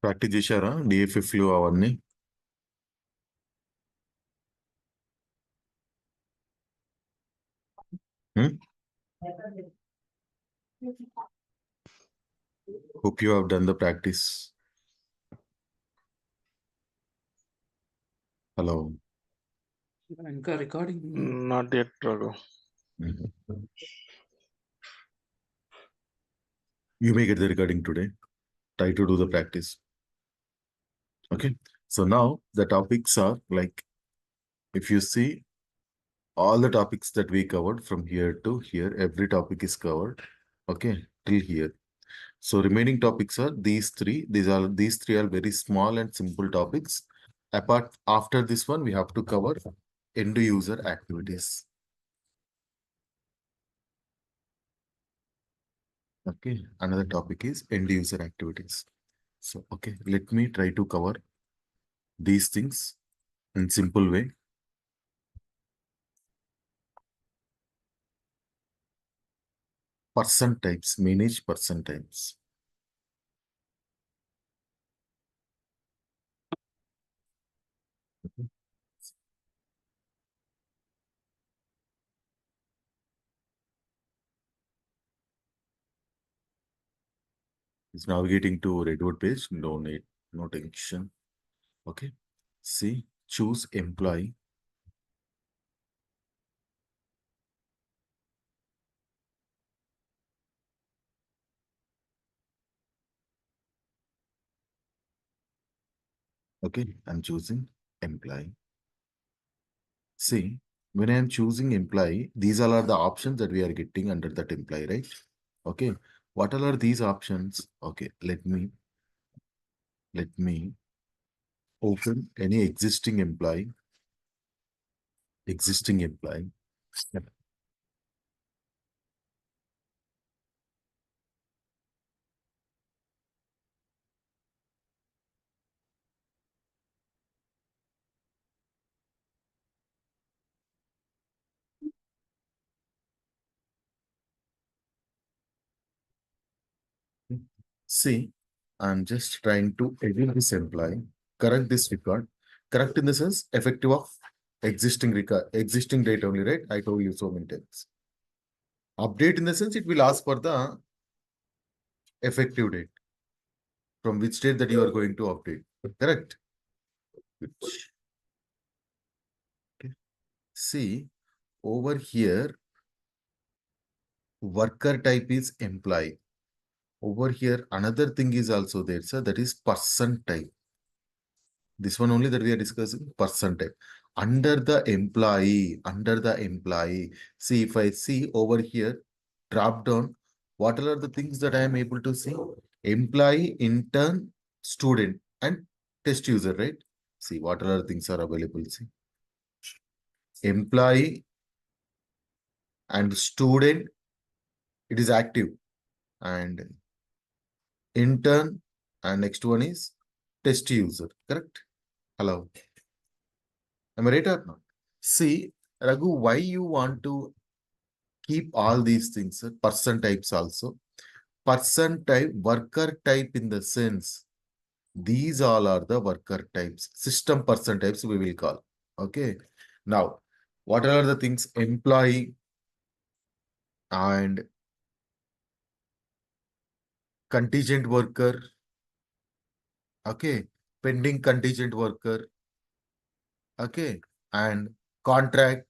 Practice చేశారా డిఎఫ్ఎఫ్లు అవన్నీ? Hope you have done the practice. Hello. ఇంకా recording Not yet, Raghu. You may get the recording today. Try to do the practice. Okay. So now the topics are like, if you see all the topics that we covered from here to here, every topic is covered. Okay, till here. So remaining topics are these three. These three are very small and simple topics. Apart after this one, we have to cover end user activities. Okay, another topic is end user activities. So okay, let me try to cover these things in simple way. Person types, manage person types. Okay. It's navigating to Redwood page. No need, no tension. Okay. See, choose employee. Okay, I'm choosing employee. See, when I am choosing employee, these all are the options that we are getting under that employee, right? Okay, what all are these options? Okay, let me open any existing employee. Yep. See, I'm just trying to edit this employee, correct this record, correct in the sense effective of existing record, existing date only, right? I told you so many times. Update in the sense it will ask for the effective date, from which date that you are going to update, correct? Okay. See, over here, worker type is employee. Over here, another thing is also there, sir, that is person type. This one only that we are discussing, person type. Under the employee, see, if I see over here, drop down, what are the things that I am able to see? Employee, intern, student, and test user, right? See, what other things are available, see. Employee and student, it is active. And intern, and next one is test user, correct? Hello. Am I right or not? See, Raghu, why you want to keep all these things, sir? Person types also. Person type, worker type in the sense, these all are the worker types. System person types we will call. Okay. Now, what are the things? Employee and contingent worker. Okay. Pending contingent worker. Okay. And contract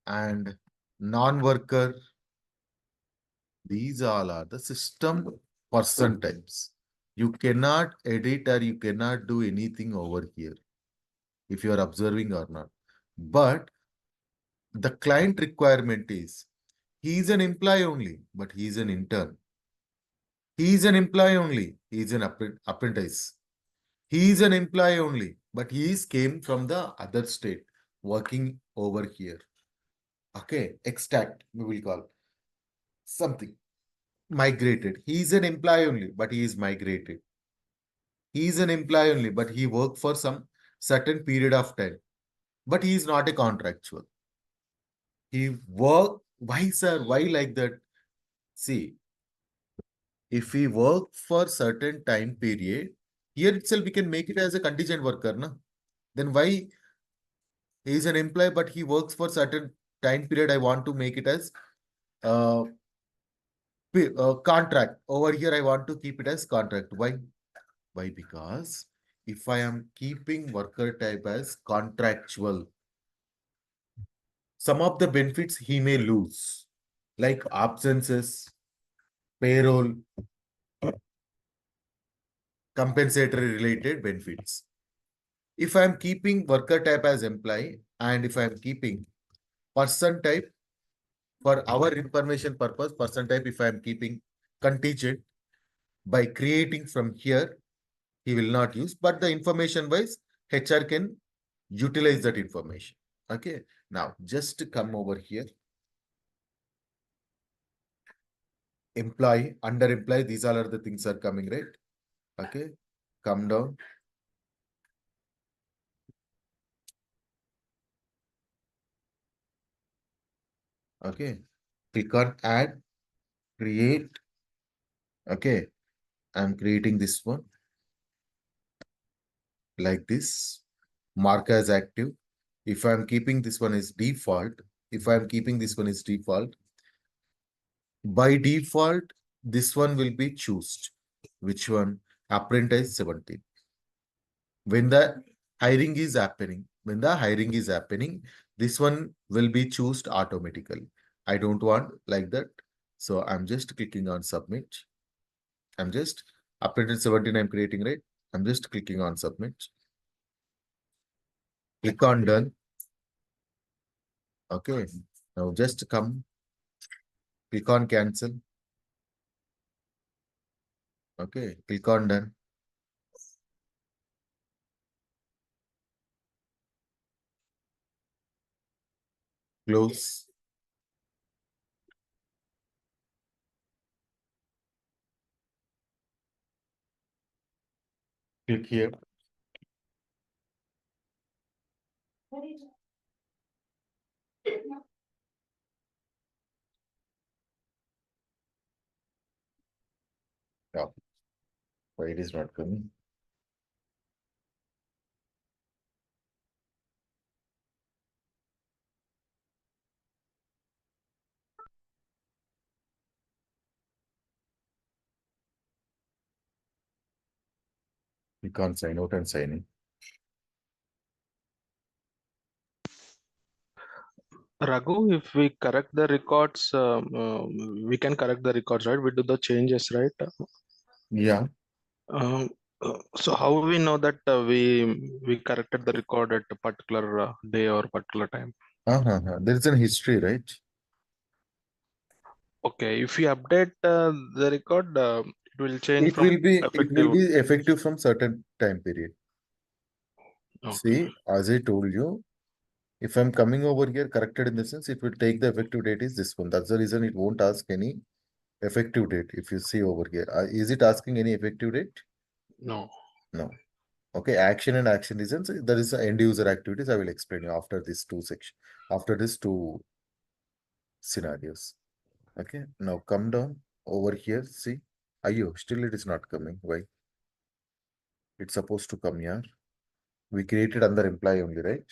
and non-worker. These all are the system person types. You cannot edit or you cannot do anything over here if you are observing or not. But the client requirement is he is an employee only, but he is an intern. He is an employee only, he is an apprentice. He is an employee only, but he is came from the other state working over here. Okay, extract we will call something. Migrated. He is an employee only, but he is migrated. He is an employee only, but he worked for some certain period of time. but he is not a contractual. He work. Why, sir? Why like that? See, if we work for certain time period, here itself we can make it as a contingent worker, na? Then why he is an employee, but he works for certain time period? I want to make it as uh, contract. Over here, I want to keep it as contract. Why? Why? Because if I am keeping worker type as contractual, some of the benefits he may lose, like absences, payroll, compensatory related benefits. If I'm keeping worker type as employee and if I'm keeping person type for our information purpose, person type, if I'm keeping contingent by creating from here, he will not use, but the information wise, HR can utilize that information. Okay. Now just to come over here, employee, under employee, these all are the things are coming, right? Okay. Come down. Okay. Click on add, create. Okay. I'm creating this one like this. Mark as active. If I'm keeping this one as default, if I'm keeping this one as default, by default, this one will be chosen. Which one? Apprentice 17. When the hiring is happening, this one will be chosen automatically. I don't want like that. So I'm just clicking on submit. I'm just apprentice 17 I'm creating, right? I'm just clicking on submit. Click on done. Okay. Now just come, click on cancel. Okay. Click on done. Close. Click here. Yeah. Why it is not coming? You can't sign out and sign in. Raghu, if we correct the records, we can correct the records, right? We do the changes, right? Yeah. So how we know that we corrected the record at a particular day or particular time? There is a history, right? Okay, if we update the record, it will change It from will be effective. effective from certain time period. Okay. See, as I told you, if I'm coming over here corrected in the sense, it will take the effective date is this one. That's the reason it won't ask any effective date. If you see over here, is it asking any effective date? No. No. Okay, action and action reasons. There is the end user activities. I will explain you after these two section, after these two scenarios. Okay, now come down over here. See, Ayo, still it is not coming. Why? It's supposed to come here. We created under employee only, right?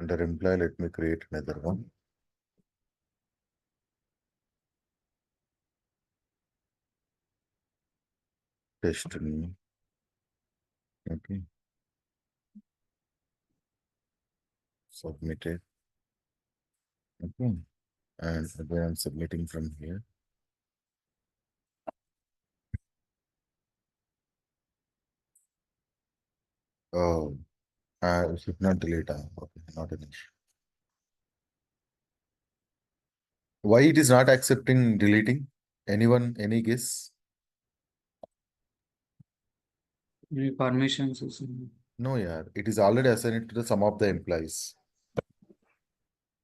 Under employee, let me create another one. Destiny. Okay. Submitted. Okay. And again, I'm submitting from here. Oh, I should not delete. Okay, not an issue. Why it is not accepting deleting? Anyone, any guess? Any permissions or something? No, yeah, it is already assigned to the sum of the employees.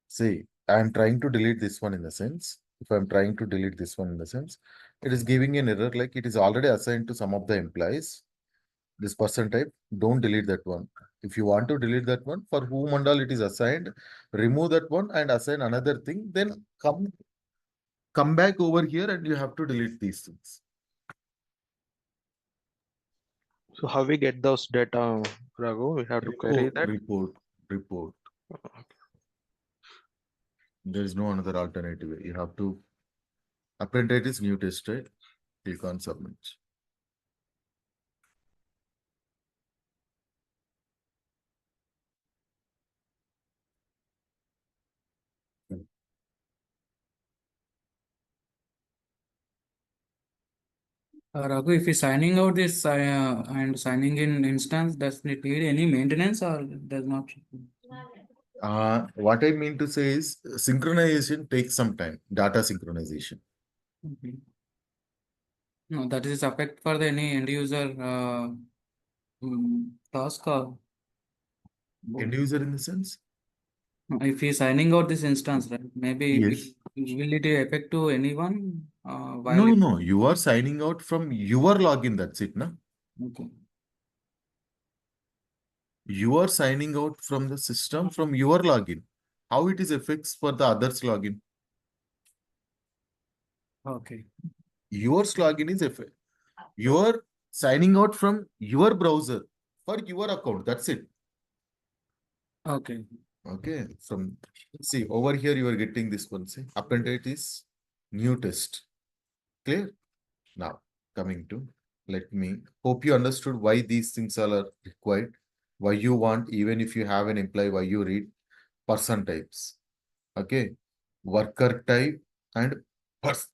See, I am trying to delete this one in the sense. If I'm trying to delete this one in the sense, it is giving an error like it is already assigned to some of the employees. This person type, don't delete that one. If you want to delete that one, for whom and all it is assigned, remove that one and assign another thing, then come back over here and you have to delete these things. So how we get those data, Raghu? We have to query that. Report. There is no another alternative way. You have to apprentice new test, right? Click on submit. Raghu, if you're signing out this and signing in instance, does it need any maintenance or does not? What I mean to say is synchronization takes some time, data synchronization. Okay. No, that is affect for the any end user task or End user in the sense? if he's signing out this instance, right? Maybe Yes. will it affect to anyone while No. You are signing out from your login. That's it, no? okay. You are signing out from the system from your login. How it is affects for the others login? Okay. Yours login is effect. You are signing out from your browser for your account. That's it. Okay. Okay. From see over here, you are getting this one. See, apprentice new test. Clear? Now coming to let me hope you understood why these things are required. Why you want, even if you have an employee, why you read person types. Okay. Worker type and person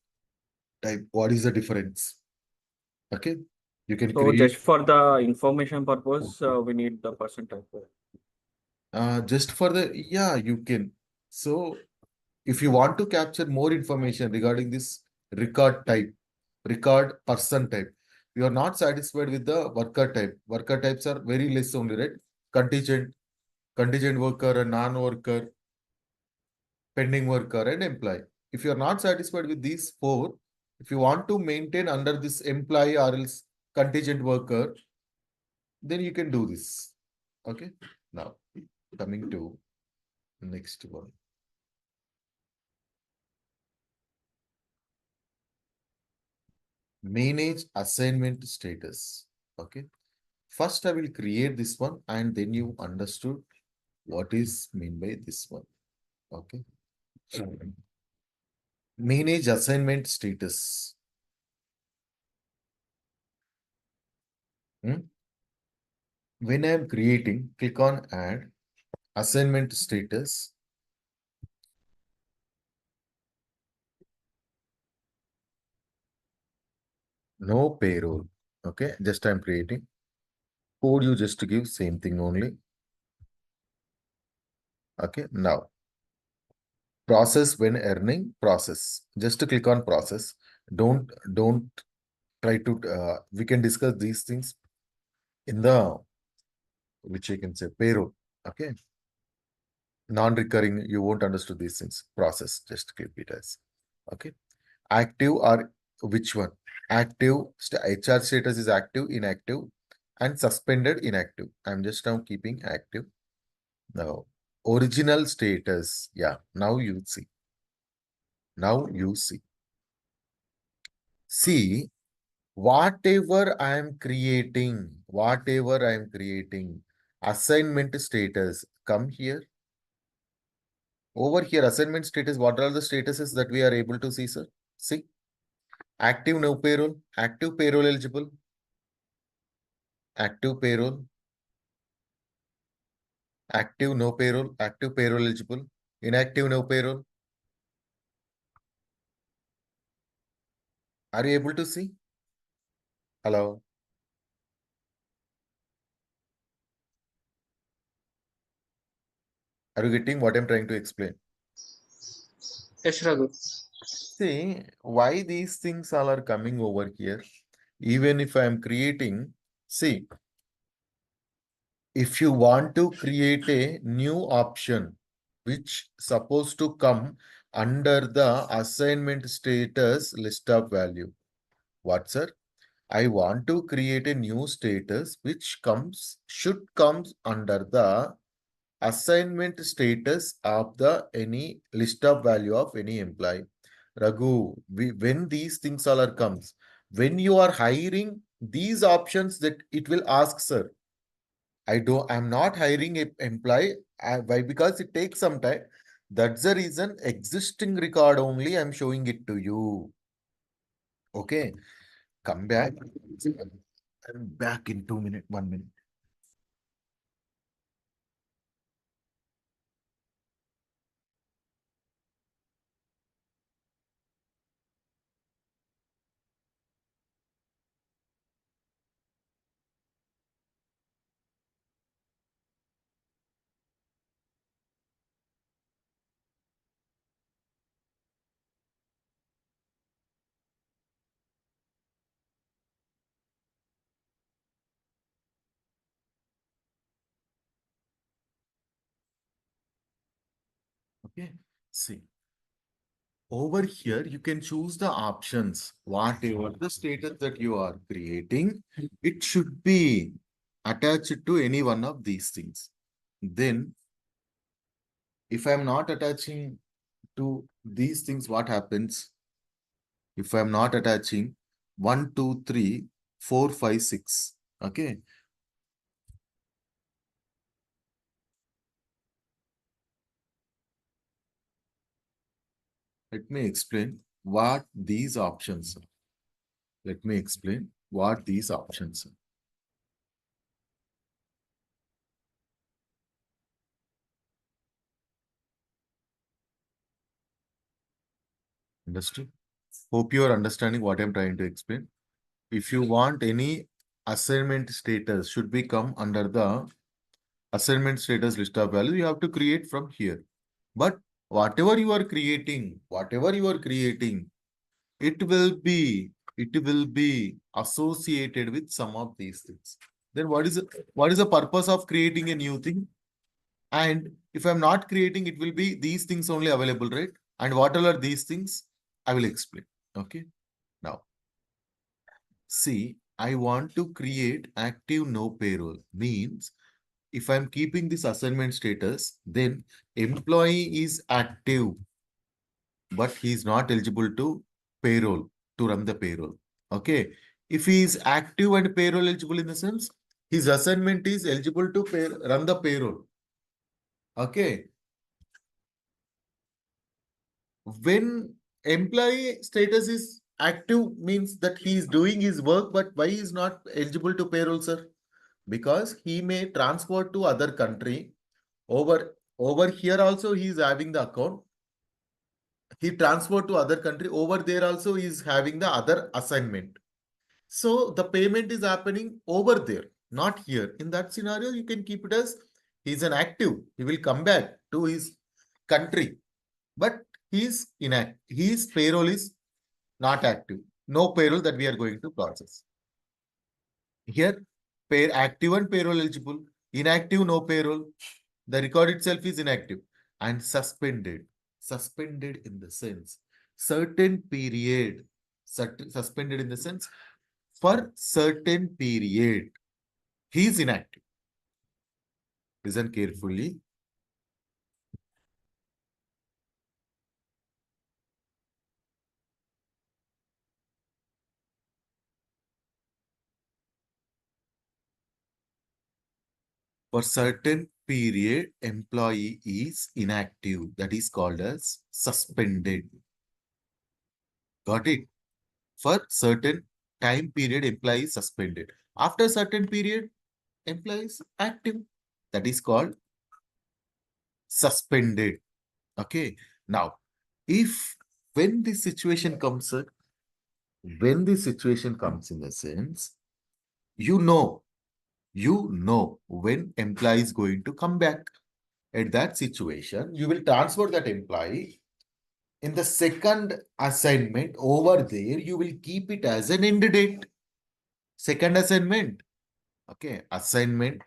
type. What is the difference? Okay. You can So create just for the information purpose, we need the person type. just for the you can. So if you want to capture more information regarding this record type, record person type, you are not satisfied with the worker type. Worker types are very less only, right? Contingent worker, a non-worker, pending worker, and employee. If you are not satisfied with these four, if you want to maintain under this employee or else contingent worker, then you can do this. Okay. Now coming to next one. Manage assignment status. Okay. First, I will create this one and then you understood what is meant by this one. Okay. Manage assignment status. When I am creating, click on add assignment status. No payroll. Okay. Just I'm creating. Code you just to give same thing only. Okay. Now process when earning process. Just to click on process. Don't try to we can discuss these things in the which I can say payroll. Okay. Non-recurring, you won't understand these things. Process, just keep it as. Okay. Active or which one? Active, HR status is active, inactive, and suspended inactive. I'm just now keeping active. Now, original status. Yeah, now you see. Now you see. See, whatever I am creating, assignment status, come here. Over here, assignment status, what are the statuses that we are able to see, sir? See, active no payroll, active payroll eligible, active payroll, active no payroll, active payroll eligible, inactive no payroll. Are you able to see? Hello? Are you getting what I'm trying to explain? Yes, Raghu. See, why these things all are coming over here? Even if I am creating, see, if you want to create a new option, which supposed to come under the assignment status list of value. What, sir? I want to create a new status which should comes under the assignment status of the any list of value of any employee. Raghu, when these things all are comes, when you are hiring these options that it will ask, sir. I'm not hiring a employee. Why? Because it takes some time. That's the reason existing record only I'm showing it to you. Okay, come back. I'm back in 2 minutes, 1 minute. Okay, see. Over here, you can choose the options. Whatever the status that you are creating, it should be attached to any one of these things. Then, if I'm not attaching to these things, what happens? If I'm not attaching 1, 2, 3, 4, 5, 6. Okay. Let me explain what these options are. Let me explain what these options are. Understood? Hope you are understanding what I'm trying to explain. If you want any assignment status should be come under the assignment status list of value, you have to create from here. But whatever you are creating, it will be associated with some of these things. Then what is the purpose of creating a new thing? And if I'm not creating, it will be these things only available, right? And what all are these things? I will explain. Okay. Now, see, I want to create active no payroll. Means if I'm keeping this assignment status, then employee is active, but he is not eligible to payroll, to run the payroll. Okay. If he is active and payroll eligible in the sense, his assignment is eligible to run the payroll. Okay. When employee status is active means that he is doing his work, but why he is not eligible to payroll, sir? Because he may transfer to other country. Over here also he is having the account. He transferred to other country. Over there also he is having the other assignment. So the payment is happening over there, not here. In that scenario, you can keep it as he's an active. He will come back to his country, but he's inactive. His payroll is not active. No payroll that we are going to process. Here, pay active and payroll eligible. Inactive, no payroll. The record itself is inactive and suspended. Suspended in the sense certain period. Suspended in the sense for certain period. He is inactive. Listen carefully. For certain period employee is inactive. That is called as suspended. Got it? For certain time period, employee is suspended. After certain period, employee is active. That is called suspended. Okay. Now, if when this situation comes, when this situation comes in a sense, you know when employee is going to come back. At that situation, you will transfer that employee. In the second assignment over there, you will keep it as an end date. Second assignment. Okay. Assignment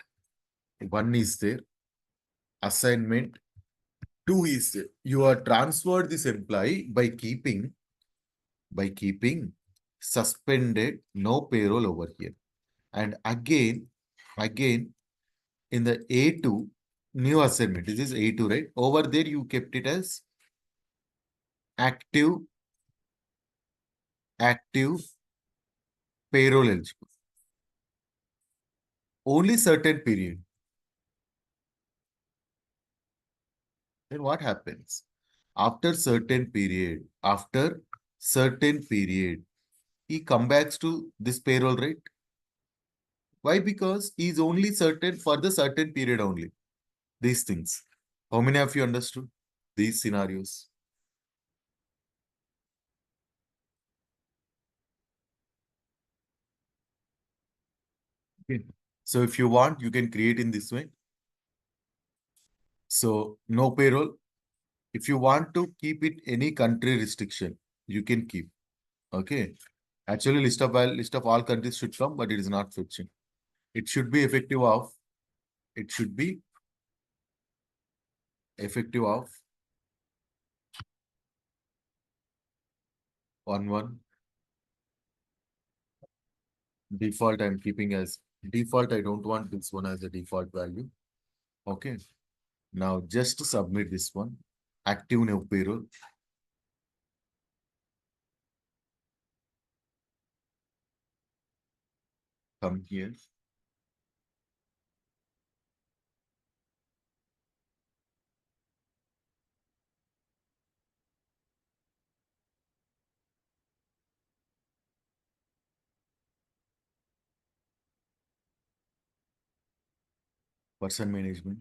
1 is there. Assignment 2 is there. You are transferred this employee by keeping suspended, no payroll over here. And again, in the A2, new assignment, this is A2, right? Over there, you kept it as active payroll eligible. Only certain period. Then what happens? After certain period, he comes back to this payroll, right? Why? Because he's only certain for the certain period only. These things. How many of you understood these scenarios? Okay. So if you want, you can create in this way. So no payroll. If you want to keep it any country restriction, you can keep. Okay. Actually, list of all countries should come, but it is not fetching. It should be effective of. It should be effective of 1/1. Default I'm keeping as default. I don't want this one as a default value. Okay. Now just to submit this one, active new payroll. Come here. Person management.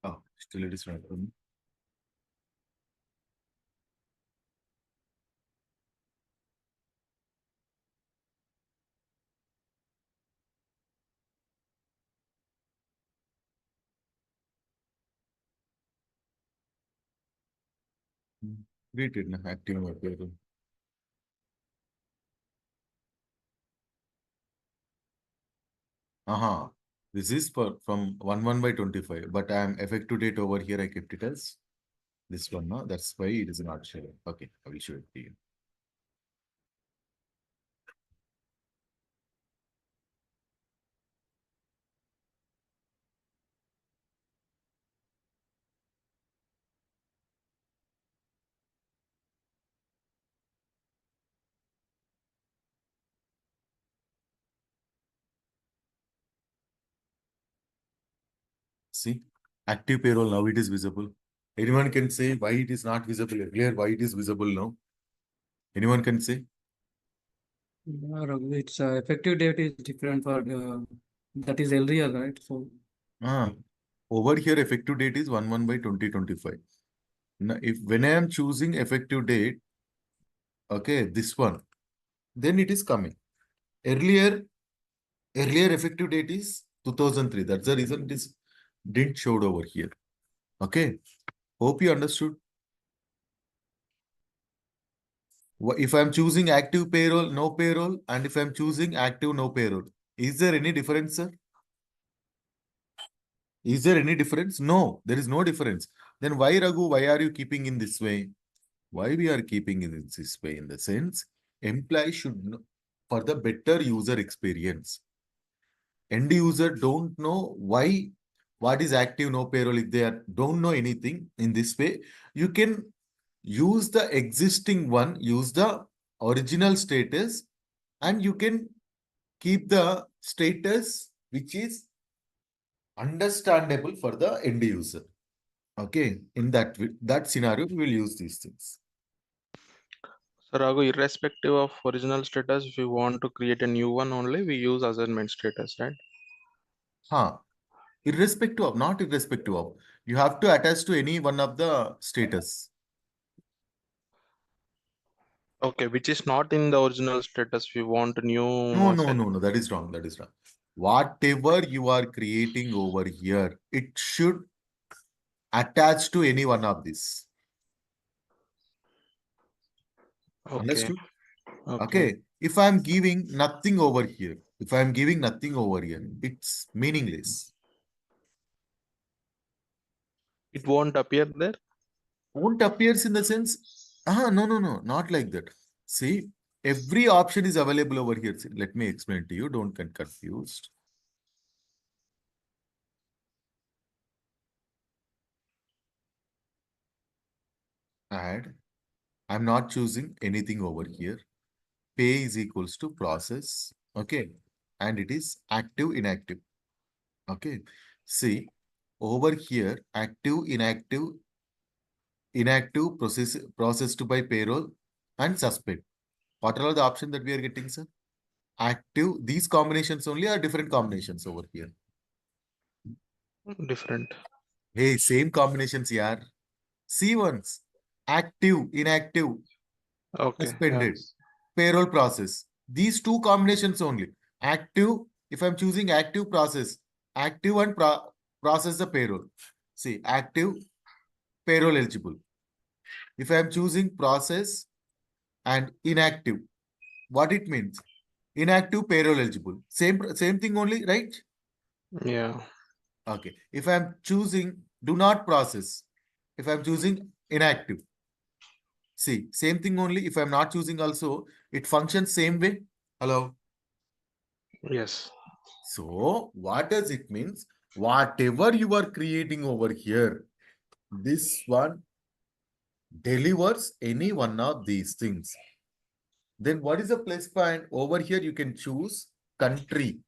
Oh, still it is not coming. Created na active new payroll. This is from 1/1/25, but I am effective date over here. I kept it as this one. No, that's why it is not showing. Okay, I will show it to you. See, active payroll now it is visible. Anyone can say why it is not visible earlier, why it is visible now? Anyone can say? Yeah, Raghu, its effective date is different for that is earlier, right? So Over here, effective date is 1/1/2025. Now, if when I am choosing effective date, okay, this one, then it is coming. Earlier effective date is 2003. That's the reason it is didn't showed over here. Okay. Hope you understood. If I'm choosing active payroll, no payroll, and if I'm choosing active, no payroll, is there any difference, sir? Is there any difference? No, there is no difference. Then why, Raghu, why are you keeping in this way? Why we are keeping in this way? In the sense, employee should know for the better user experience. End user don't know why, what is active no payroll. If they don't know anything in this way, you can use the existing one, use the original status, and you can keep the status which is understandable for the end user. Okay, in that scenario, we will use these things. So Raghu, irrespective of original status, if we want to create a new one only, we use assignment status, right? Irrespective of, not irrespective of, you have to attach to any one of the status. Okay, which is not in the original status. We want a new No, that is wrong. That is wrong. Whatever you are creating over here, it should attach to any one of these. Okay. Understood? Okay. Okay. If I'm giving nothing over here, it's meaningless. It won't appear there. Won't appears in the sense, no, not like that. See, every option is available over here. See, let me explain to you. Don't get confused. Add. I'm not choosing anything over here. Pay is equals to process. Okay. And it is active, inactive. Okay. See, over here, active, inactive, processed by payroll, and suspend. What are all the options that we are getting, sir? Active, these combinations only are different combinations over here. Different. Hey, same combinations, yaar. See once. Active, inactive, Okay. suspended, Yes. payroll process. These two combinations only. Active, if I'm choosing active process, active and process the payroll. See, active, payroll eligible. If I'm choosing process and inactive, what it means? Inactive, payroll eligible. Same thing only, right? Yeah. Okay. If I'm choosing do not process, if I'm choosing inactive, see, same thing only. If I'm not choosing also, it functions same way. Hello. Yes. So what does it means? Whatever you are creating over here, this one delivers any one of these things. Then what is the plus point? Over here, you can choose country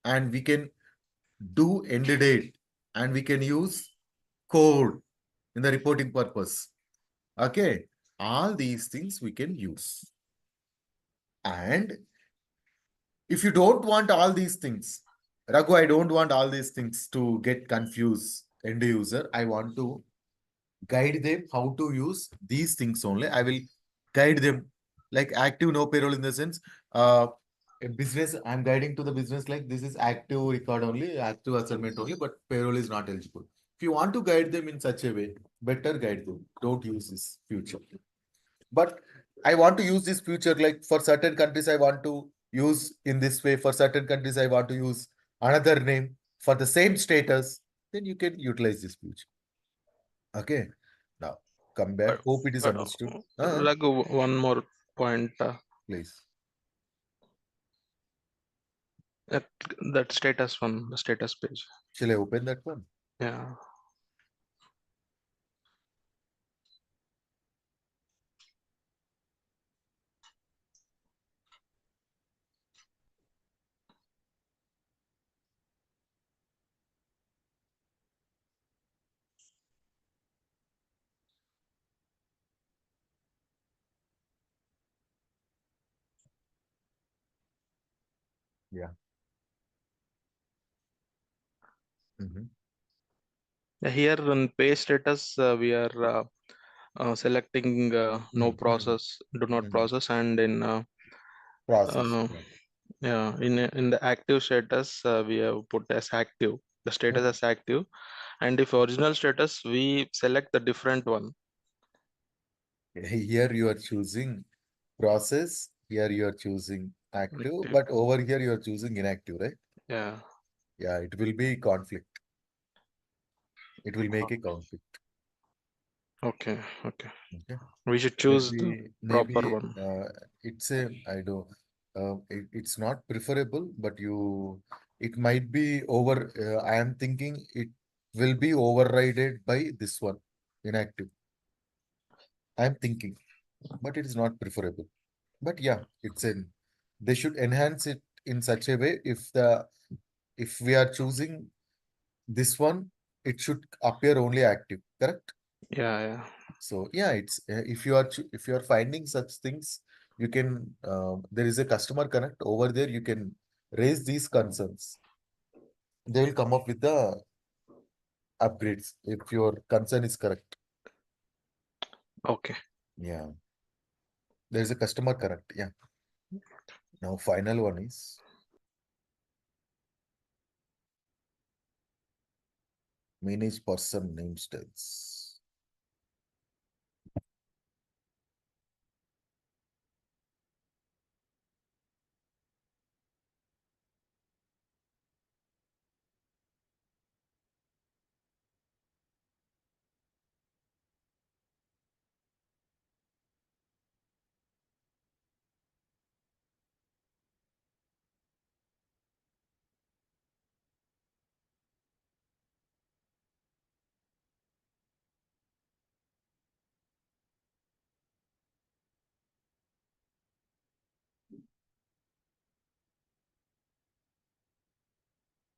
and we can do end date and we can use code in the reporting purpose. Okay. All these things we can use. And if you don't want all these things, Raghu, I don't want all these things to get confused end user. I want to guide them how to use these things only. I will guide them like active no payroll in the sense, a business, I'm guiding to the business like this is active record only, active assignment only, but payroll is not eligible. If you want to guide them in such a way, better guide them. Don't use this future. But I want to use this future, like for certain countries, I want to use in this way. For certain countries, I want to use another name for the same status. Then you can utilize this future. Okay. Now come back. But, Hope it is but understood. Raghu, one more point. Please. That, that status one, the status page. Shall I open that one? Yeah. Yeah. Here on pay status, we are selecting no process, do not process, and in Process. yeah, in the active status, we have put as active, the status as active, and if original status, we select the different one. Here you are choosing process. Here you are choosing active, Active. but over here you are choosing inactive, right? Yeah. Yeah, it will be conflict. It will make a conflict. Okay, okay. Okay. We should choose the Maybe proper one. it's a I don't it's not preferable, but it might be over. I am thinking it will be overridden by this one inactive. I am thinking, but it is not preferable. But yeah, they should enhance it in such a way if we are choosing this one, it should appear only active, correct? Yeah, yeah. So yeah, it's if you are finding such things, you can there is a customer connect over there. You can raise these concerns. They will come up with the upgrades if your concern is correct. Okay. Yeah, there is a customer connect. Yeah. Now final one is manage person name styles.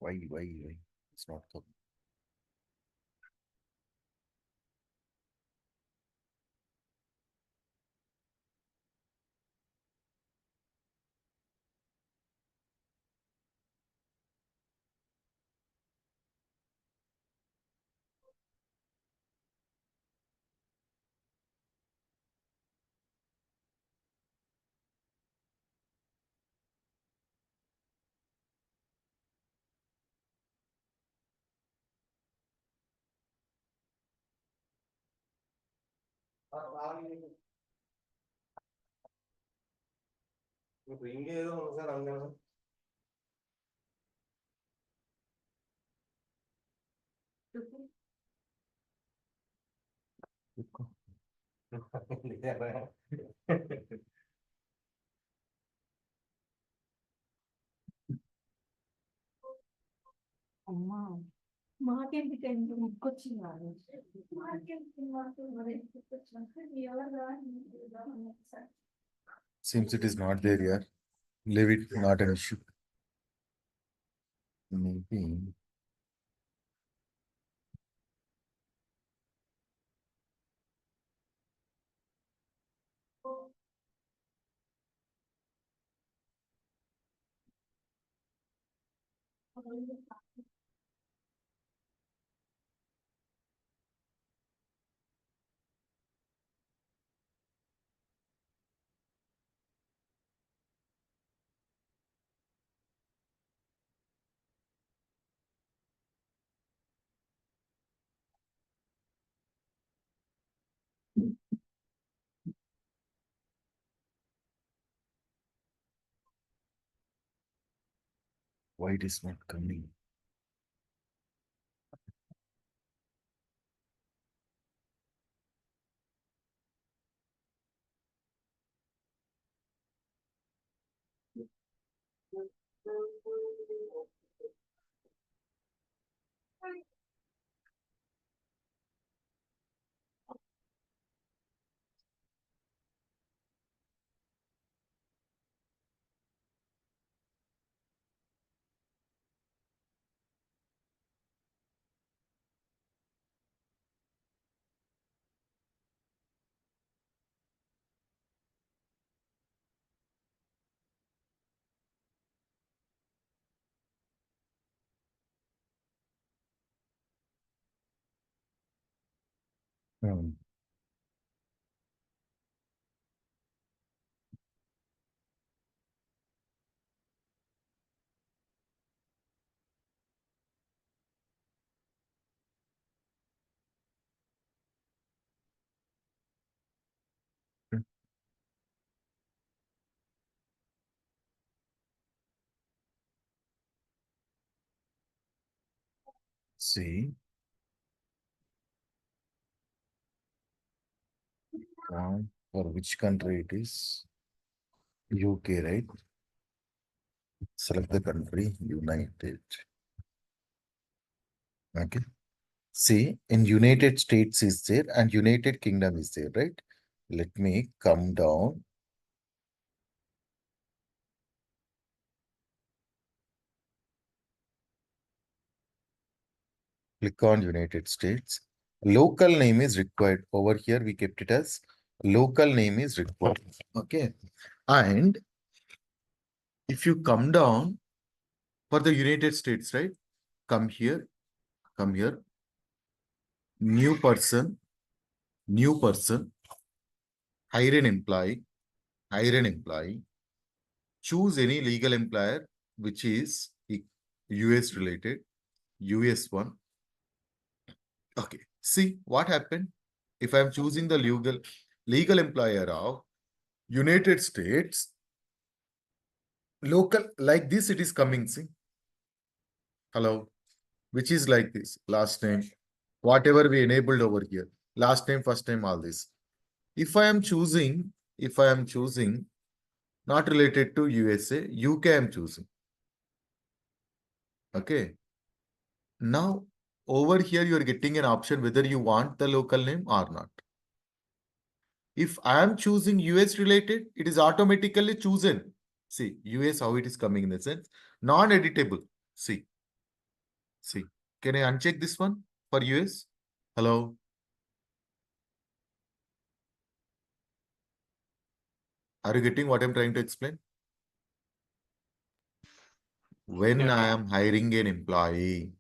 Why? It's not coming. అమ్మా మాకెందుకండి ముక్కొచ్చినారు మాకెందుకు మాకు మరి ముక్కొచ్చినారు ఎవరు sir Seems it is not there here. Leave it, not an issue. Maybe. Why it is not coming? Hmm. See, For which country it is? UK, right? Select the country, United. Okay. See, in United States is there and United Kingdom is there, right? Let me come down. Click on United States. Local name is required. Over here, we kept it as local name is required. Okay. And if you come down for the United States, right? Come here, new person, hire an employee, choose any legal employer which is US related, US one. Okay, see what happened if I'm choosing the legal employer of United States, local like this, it is coming. See, hello, which is like this, last name, whatever we enabled over here, last name, first name, all this. If I am choosing not related to USA, UK I am choosing. Okay. Now, over here, you are getting an option whether you want the local name or not. If I am choosing US related, it is automatically chosen. See, US, how it is coming in the sense, non-editable. See. Can I uncheck this one for US? Hello. Are you getting what I'm trying to explain? When Yeah. I am hiring an employee,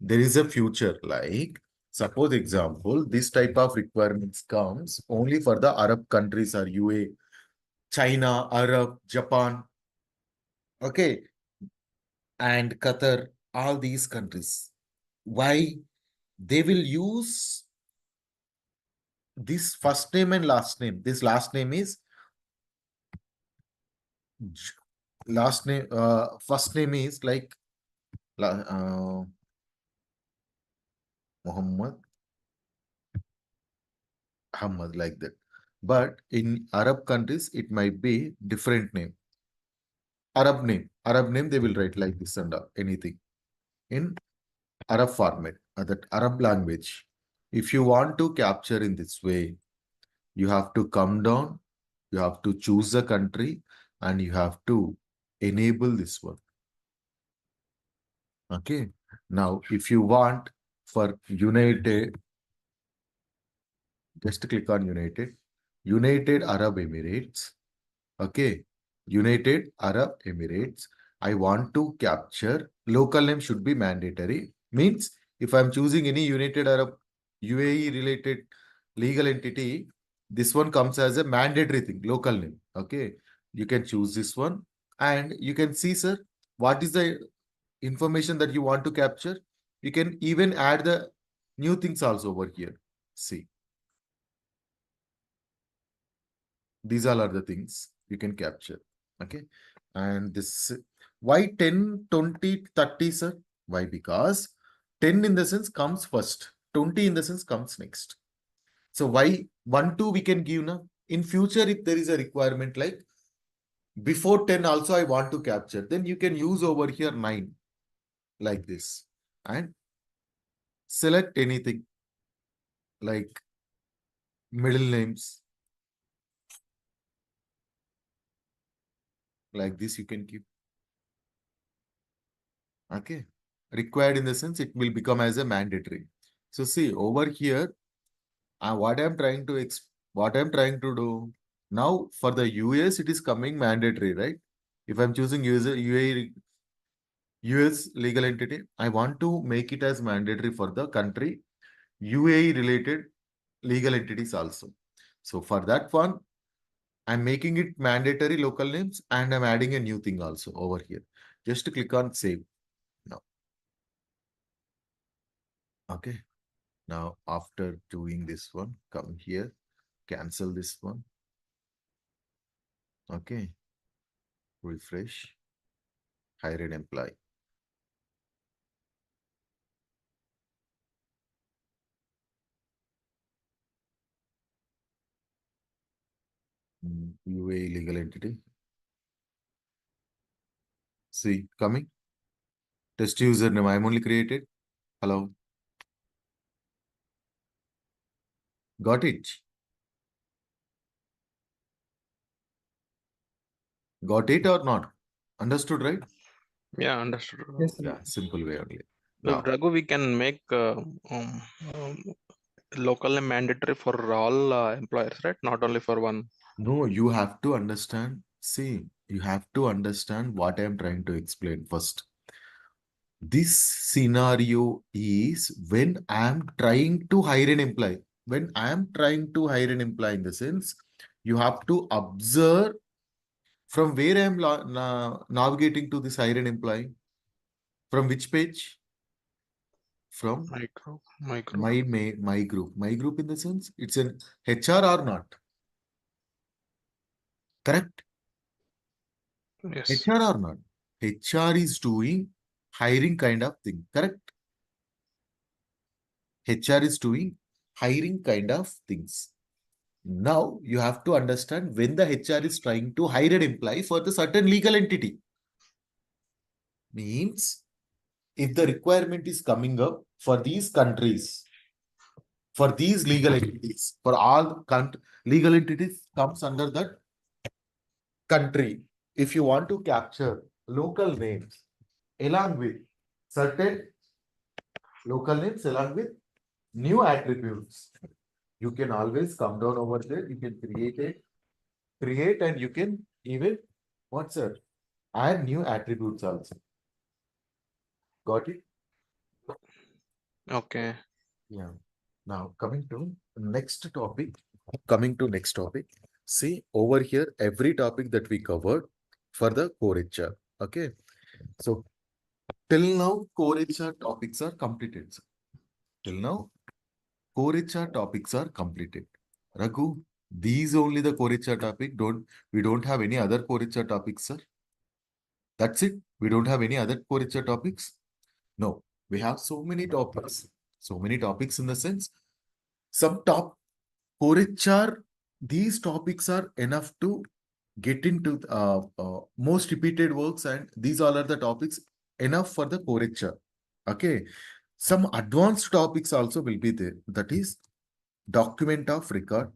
there is a future like, suppose example, this type of requirements comes only for the Arab countries or UA, China, Arab, Japan, okay, and Qatar, all these countries. Why? They will use this first name and last name. This last name is first name is like Muhammad, Ahmad, like that. But in Arab countries, it might be different name. Arab name, they will write like this and anything in Arab format, that Arab language. If you want to capture in this way, you have to come down, you have to choose the country, and you have to enable this one. Okay. Now, if you want for United, just click on United Arab Emirates. Okay. United Arab Emirates. I want to capture local name should be mandatory. Means if I'm choosing any United Arab UAE related legal entity, this one comes as a mandatory thing, local name. Okay. You can choose this one and you can see, sir, what is the information that you want to capture. You can even add the new things also over here. See, these all are the things you can capture. Okay. And this, why 10, 20, 30, sir? Why? Because 10 in the sense comes first, 20 in the sense comes next. So why 1, 2 we can give now? In future, if there is a requirement like before 10 also I want to capture, then you can use over here 9 like this and select anything like middle names like this you can keep. Okay. Required in the sense it will become as a mandatory. So see over here, what I'm trying to do now for the US, it is coming mandatory, right? If I'm choosing US legal entity, I want to make it as mandatory for the country UAE related legal entities also. So for that one, I'm making it mandatory local names and I'm adding a new thing also over here. Just click on save now. Okay. Now, after doing this one, come here, cancel this one. Okay. Refresh, hire an employee. UAE legal entity. See, coming. Test username, I'm only created. Hello. Got it? Got it or not? Understood, right? Yeah, understood. Yes, sir. Yeah, simple way only. So, Now, Raghu, we can make um, local and mandatory for all employers, right? Not only for one. no, you have to understand. See, you have to understand what I am trying to explain first. This scenario is when I am trying to hire an employee. When I am trying to hire an employee, in the sense, you have to observe from where I am navigating to this hire an employee. From which page? From Micro. my group. My group, in the sense, it's an HR or not? Correct? Yes. HR or not? HR is doing hiring kind of thing. Correct? HR is doing hiring kind of things. Now you have to understand when the HR is trying to hire an employee for the certain legal entity. Means if the requirement is coming up for these countries, for these legal entities, for all legal entities comes under that country. If you want to capture local names along with certain local names along with new attributes, you can always come down over there. You can create and you can even what's that? Add new attributes also. Got it? Okay. Yeah. Now coming to next topic. Coming to next topic. See over here, every topic that we covered for the core HR. Okay. So till now, core HR topics are completed. Till now, core HR topics are completed. Raghu, these only the core HR topic. We don't have any other core HR topics, sir. That's it. We don't have any other core HR topics. No, we have so many topics. So many topics in the sense, some core HR, these topics are enough to get into most repeated works, and these all are the topics enough for the core HR. Okay. Some advanced topics also will be there. That is document of record.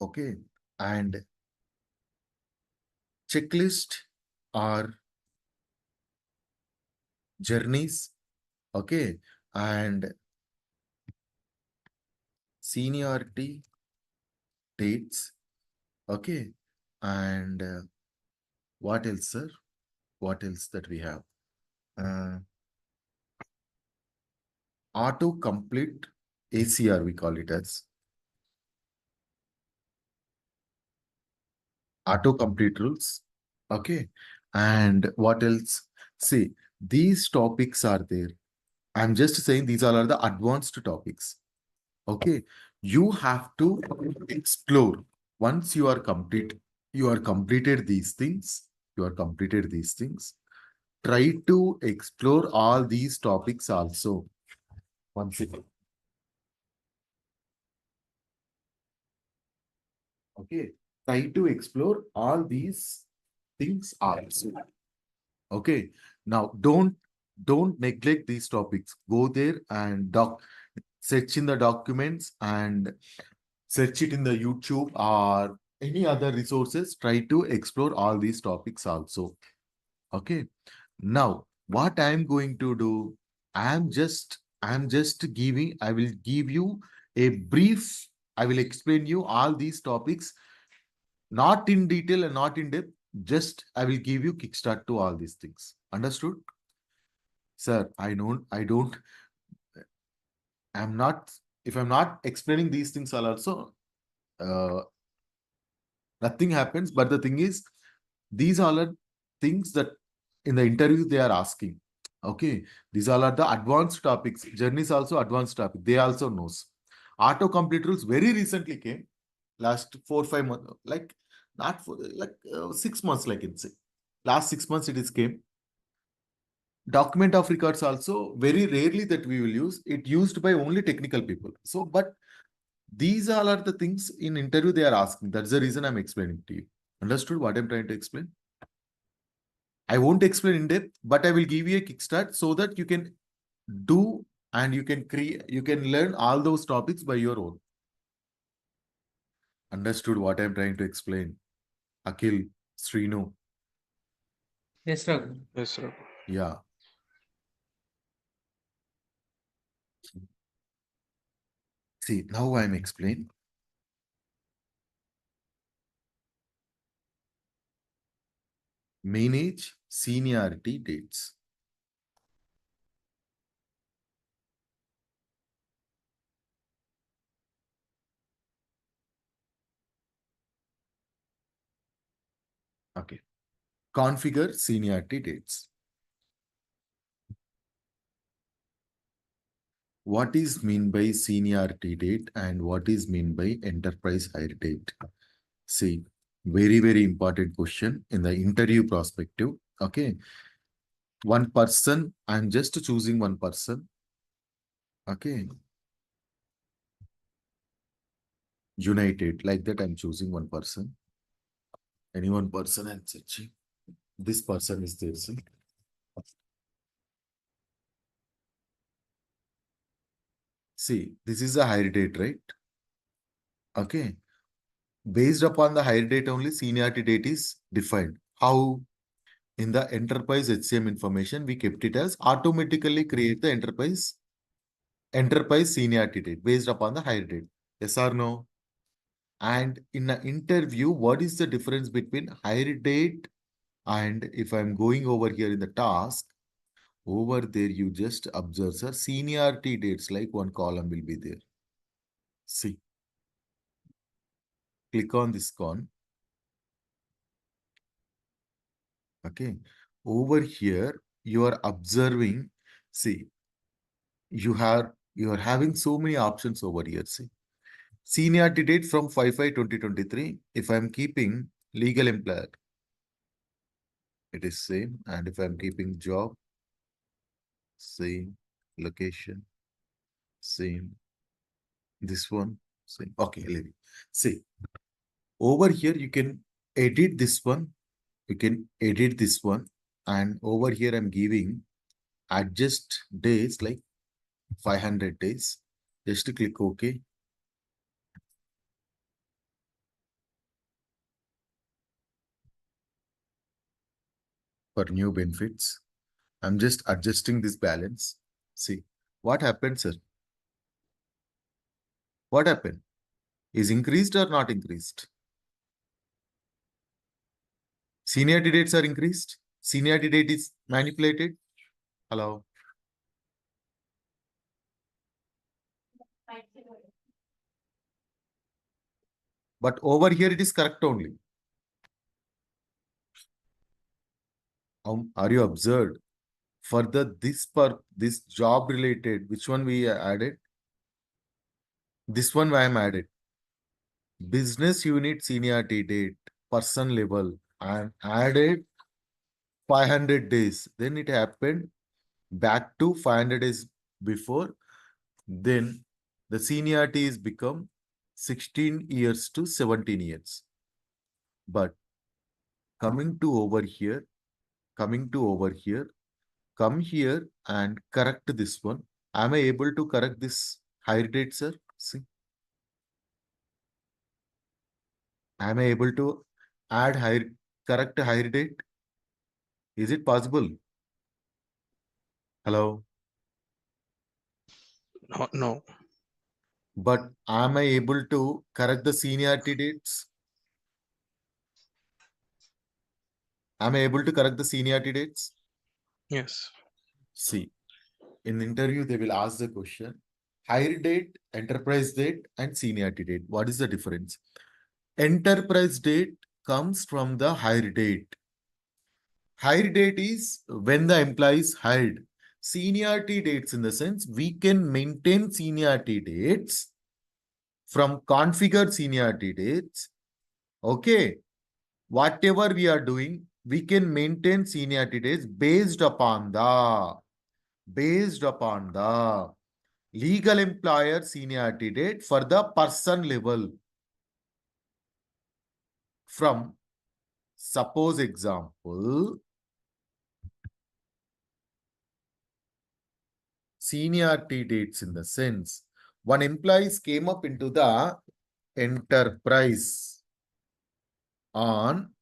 Okay. And checklist or journeys. Okay. And seniority dates. Okay. And what else, sir? What else that we have? Auto complete ACR, we call it as auto complete rules. Okay. And what else? See, these topics are there. I'm just saying these all are the advanced topics. Okay. You have to explore. Once you are completed these things, try to explore all these topics also. Once again. Okay. Try to explore all these things also. Okay. Now don't neglect these topics. Go there and search in the documents and search it in the YouTube or any other resources. Try to explore all these topics also. Okay. Now, what I'm going to do, I will give you a brief. I will explain you all these topics, not in detail and not in depth. Just I will give you kickstart to all these things. Understood? Sir, I'm not, if I'm not explaining these things, I'll also, nothing happens. But the thing is, these all are things that in the interview they are asking. Okay. These all are the advanced topics. Journeys also advanced topic. They also knows. Auto complete rules very recently came. Last 4-5 months, like not for like 6 months, like it's last 6 months it is came. Document of records also very rarely that we will use it, used by only technical people. So, but These all are the things in interview they are asking. That's the reason I'm explaining to you. Understood what I'm trying to explain? I won't explain in depth, but I will give you a kickstart so that you can do and you can create, you can learn all those topics by your own. Understood what I'm trying to explain? Akhil, Srinu, Yes, Raghu. Yes, sir. yeah. See, now I'm explaining. Manage seniority dates. Okay. Configure seniority dates. What is mean by seniority date and what is mean by enterprise hire date? See, very, very important question in the interview perspective. Okay. One person, I'm just choosing one person. Okay. United, like that, I'm choosing one person. Any one person I'm searching. This person is there. See? See, this is a hire date, right? Okay. Based upon the hire date only, seniority date is defined. How? In the enterprise HCM information, we kept it as automatically create the enterprise seniority date based upon the hire date. Yes or no? And in an interview, what is the difference between hire date and if I'm going over here in the task, over there you just observe, sir, seniority dates, like one column will be there. See, click on this con. Okay. Over here, you are observing, see, you are having so many options over here. See, seniority date from 5/5/2023. If I'm keeping legal employer, it is same. And if I'm keeping job, same. Location, same. This one, same. Okay, leave it. See, over here you can edit this one. You can edit this one. And over here I'm giving adjust days like 500 days. Just click OK. For new benefits. I'm just adjusting this balance. See, what happened, sir? What happened? Is increased or not increased? Seniority dates are increased. Seniority date is manipulated. Hello. But over here it is correct only. Are you observed? Further, this job related, which one we added? This one I am added. Business unit seniority date, person level. I am added 500 days. Then it happened back to 500 days before. Then the seniority is become 16 years to 17 years. But coming to over here, come here and correct this one. Am I able to correct this hire date, sir? See. Am I able to add correct hire date? Is it possible? Hello? No, no. But am I able to correct the seniority dates? Am I able to correct the seniority dates? Yes. See, in the interview, they will ask the question, hire date, enterprise date, and seniority date. What is the difference? Enterprise date comes from the hire date. Hire date is when the employee is hired. Seniority dates in the sense we can maintain seniority dates from configured seniority dates. Okay. Whatever we are doing, we can maintain seniority dates based upon the legal employer seniority date for the person level. From, suppose example, seniority dates in the sense, one employee came up into the enterprise on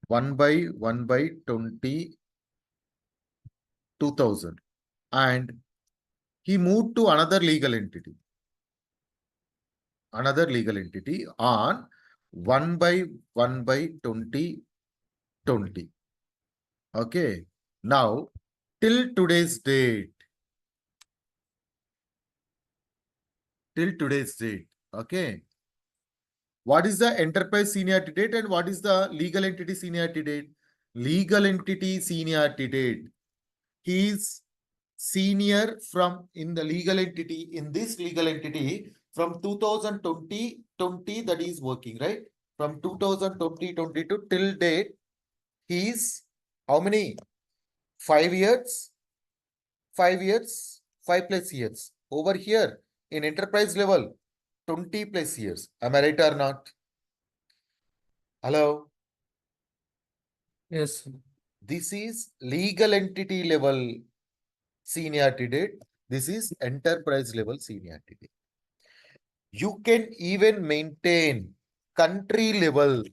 1/1/20 2000 and he moved to another legal entity on 1/1/2020. Okay, now till today's date, okay, what is the enterprise seniority date and what is the legal entity seniority date? Legal entity seniority date, he is senior from in the legal entity, in this legal entity from 2020, that is working, right? From 2020 till date, he is how many? 5 years, 5 years, 5+ years. Over here in enterprise level, 20+ years. Am I right or not? Hello? Yes. This is legal entity level seniority date. This is enterprise level seniority date. You can even maintain country level.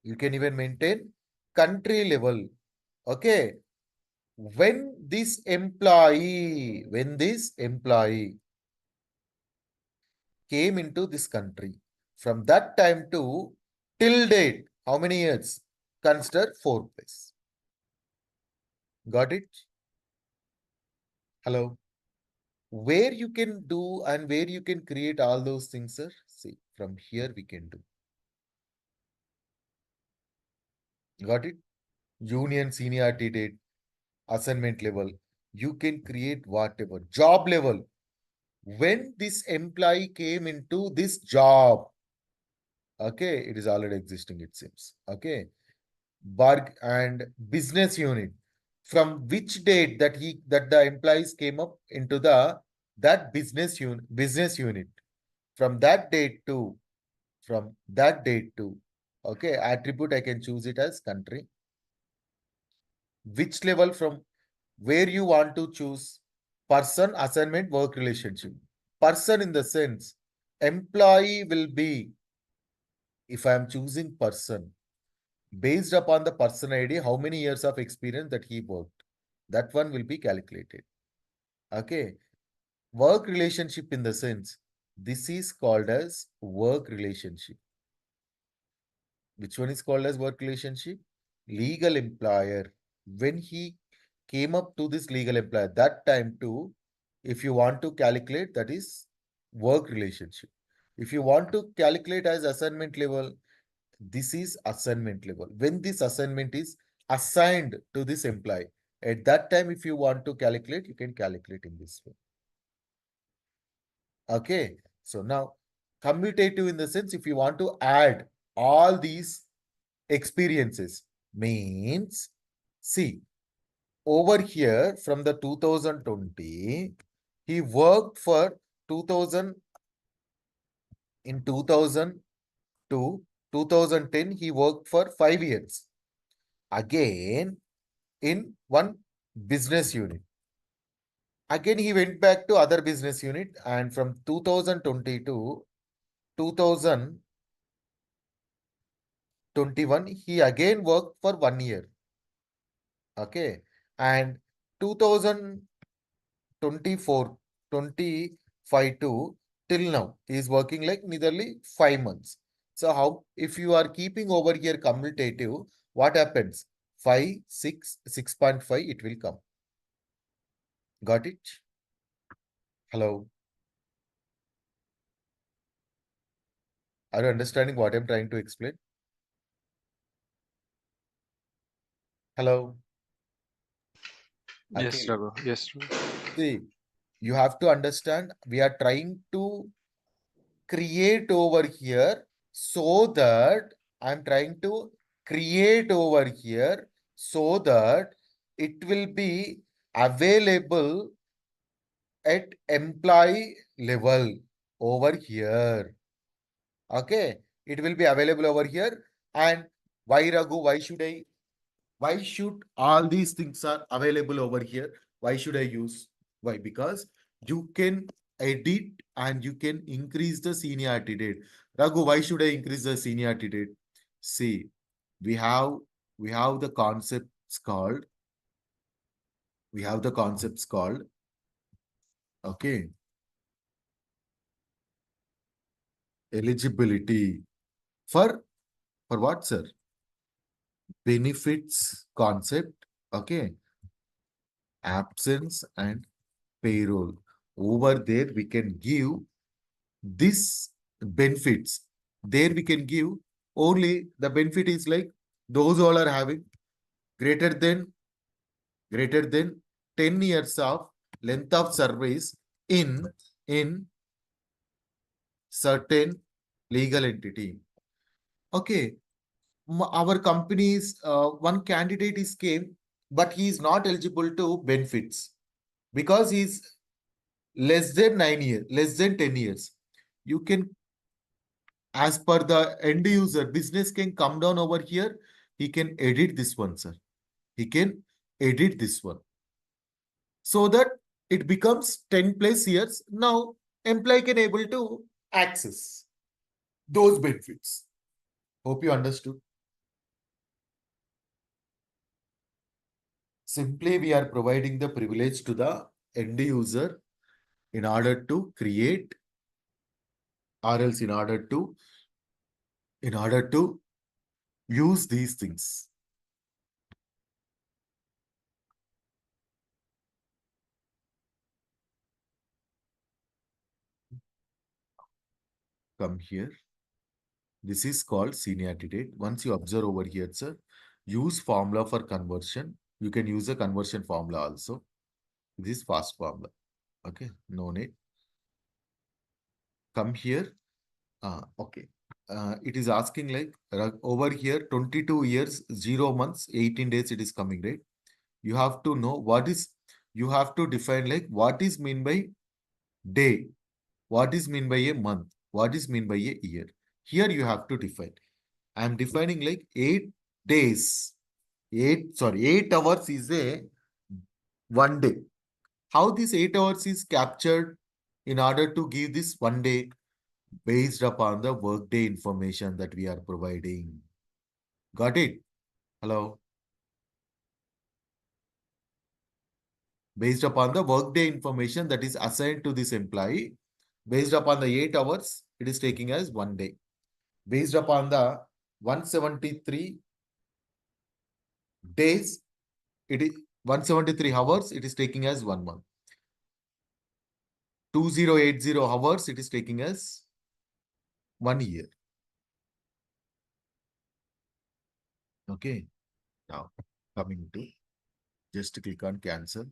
You can even maintain country level. Okay. When this employee came into this country, from that time to till date, how many years? Consider 4+. Got it? Hello? Where you can do and where you can create all those things, sir? See, from here we can do. Got it? Union seniority date, assignment level. You can create whatever. Job level. When this employee came into this job, okay, it is already existing, it seems. Okay. Barg and business unit. From which date that the employees came up into that business unit. From that date to okay, attribute I can choose it as country. Which level, from where you want to choose person, assignment, work relationship. Person in the sense, employee will be, if I am choosing person, based upon the person ID, how many years of experience that he worked. That one will be calculated. Okay. Work relationship in the sense, this is called as work relationship. Which one is called as work relationship? Legal employer. When he came up to this legal employer, that time too, if you want to calculate, that is work relationship. If you want to calculate as assignment level, this is assignment level. When this assignment is assigned to this employee, at that time, if you want to calculate, you can calculate in this way. Okay. So now commutative in the sense, if you want to add all these experiences, means, see, over here from the 2020, he worked for 2000, in 2000 to 2010, he worked for 5 years. Again, in one business unit. Again, he went back to other business unit, and from 2020 to 2021, he again worked for 1 year. Okay. And 2024, 25 to till now, he is working like nearly 5 months. So how, if you are keeping over here commutative, what happens? 5, 6, 6.5, it will come. Got it? Hello? Are you understanding what I'm trying to explain? Hello? Yes, Akhil, Raghu. Yes. see, you have to understand, we are trying to create over here so that I'm trying to create over here so that it will be available at employee level over here. Okay, it will be available over here. And why, Raghu? Why should all these things are available over here? Why should I use? Why? Because you can edit and you can increase the seniority date. Raghu, why should I increase the seniority date? See, we have the concepts called okay, eligibility for what, sir? Benefits concept, okay, absence and payroll. Over there we can give this benefits. There we can give only the benefit is like those all are having greater than 10 years of length of service in certain legal entity. Okay, our company's one candidate is came, but he is not eligible to benefits because he's less than 9 years, less than 10 years. You can, as per the end user, business can come down over here. He can edit this one, sir. He can edit this one so that it becomes 10 plus years. Now, employee can able to access those benefits. Hope you understood. Simply, we are providing the privilege to the end user in order to create, or else in order to use these things. Come here. This is called seniority date. Once you observe over here, sir, use formula for conversion. You can use a conversion formula also. This is fast formula. Okay, no need. Come here. Okay. It is asking like over here 22 years, 0 months, 18 days it is coming, right? You have to know what is, you have to define like what is mean by day, what is mean by a month, what is mean by a year. Here you have to define. I am defining like 8 days. 8 hours is a 1 day. How this 8 hours is captured in order to give this 1 day based upon the workday information that we are providing. Got it? Hello? Based upon the workday information that is assigned to this employee, based upon the 8 hours, it is taking as 1 day. Based upon the 173 days, it is 173 hours, it is taking as 1 month. 2080 hours, it is taking as 1 year. Okay. Now, coming to, just click on cancel.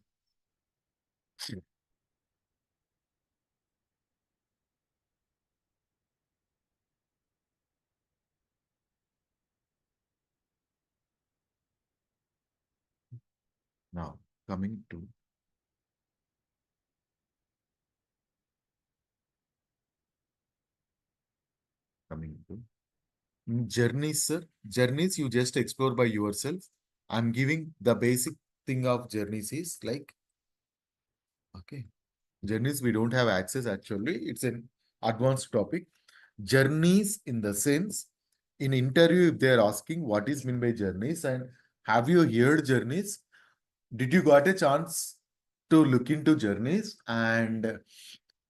Now, coming to journeys, sir. Journeys you just explore by yourself. I'm giving the basic thing of journeys is like, okay, journeys we don't have access actually. It's an advanced topic. Journeys in the sense, in interview, if they're asking what is meant by journeys and have you heard journeys? Did you got a chance to look into journeys? And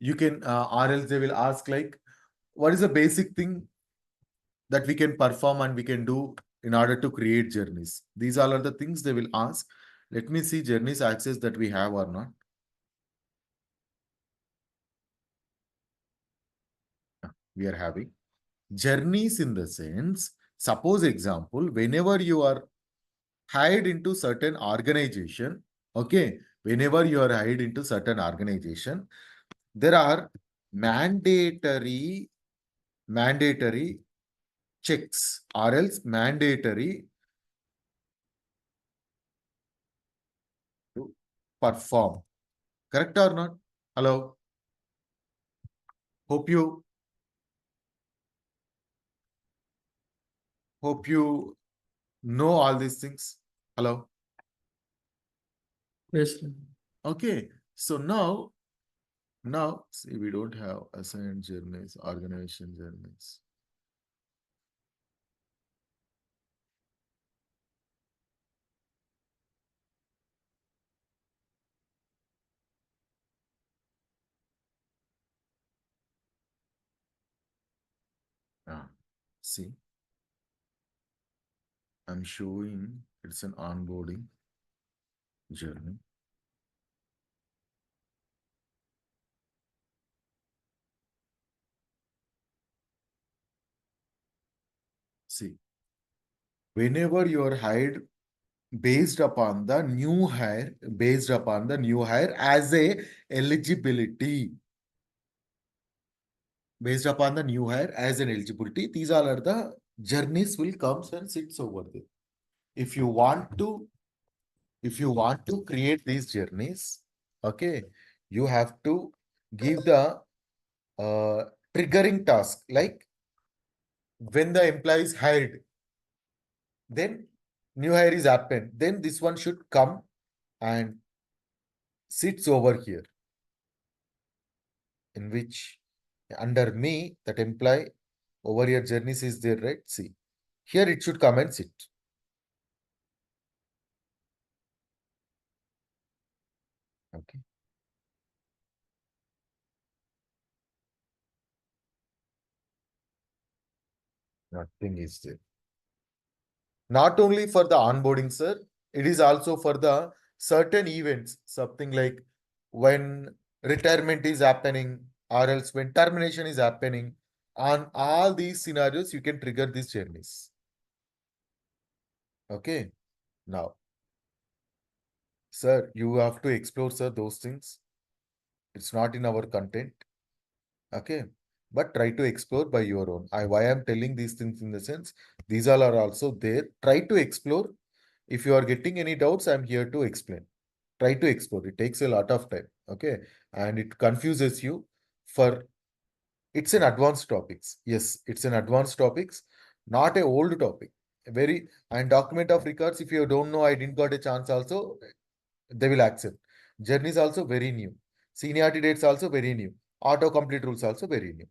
you can, or else they will ask like, what is the basic thing that we can perform and we can do in order to create journeys? These all are the things they will ask. Let me see journeys access that we have or not. We are having journeys in the sense, suppose example, whenever you are hired into certain organization, okay, whenever you are hired into certain organization, there are mandatory checks or else mandatory to perform. Correct or not? Hello. Hope you know all these things. Hello. Yes. Okay. So now see, we don't have assigned journeys, organization journeys. See, I'm showing it's an onboarding journey. See, whenever you are hired based upon the new hire, as a eligibility. Based upon the new hire as an eligibility, these all are the journeys will comes and sits over there. If you want to create these journeys, okay, you have to give the triggering task, like when the employee is hired, then new hire is happened, then this one should come and sits over here, in which under me that employee over here journeys is there, right? See, here it should come and sit. Okay. Nothing is there. Not only for the onboarding, sir, it is also for the certain events, something like when retirement is happening, or else when termination is happening. On all these scenarios, you can trigger these journeys. Okay. Now, sir, you have to explore, sir, those things. It's not in our content. Okay. But try to explore by your own. Why I'm telling these things in the sense, these all are also there. Try to explore. If you are getting any doubts, I'm here to explain. Try to explore. It takes a lot of time. Okay. And it confuses you for, it's an advanced topics. Yes, it's an advanced topics, not a old topic. Very, and document of records, if you don't know, I didn't got a chance also, they will accept. Journey is also very new. Seniority dates also very new. Auto-complete rules also very new.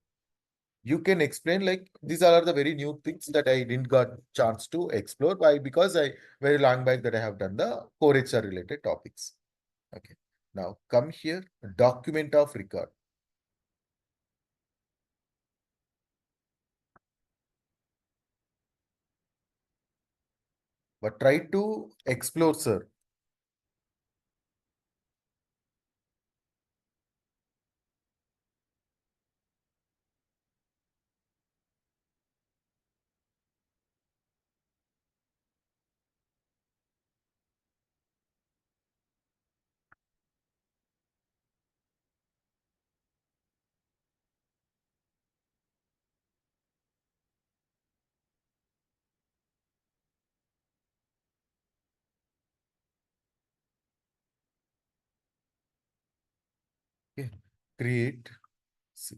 You can explain like these are the very new things that I didn't got chance to explore. Why? Because I very long back that I have done the core HR related topics. Okay. Now come here, document of record. But try to explore, sir. Okay. Create, see,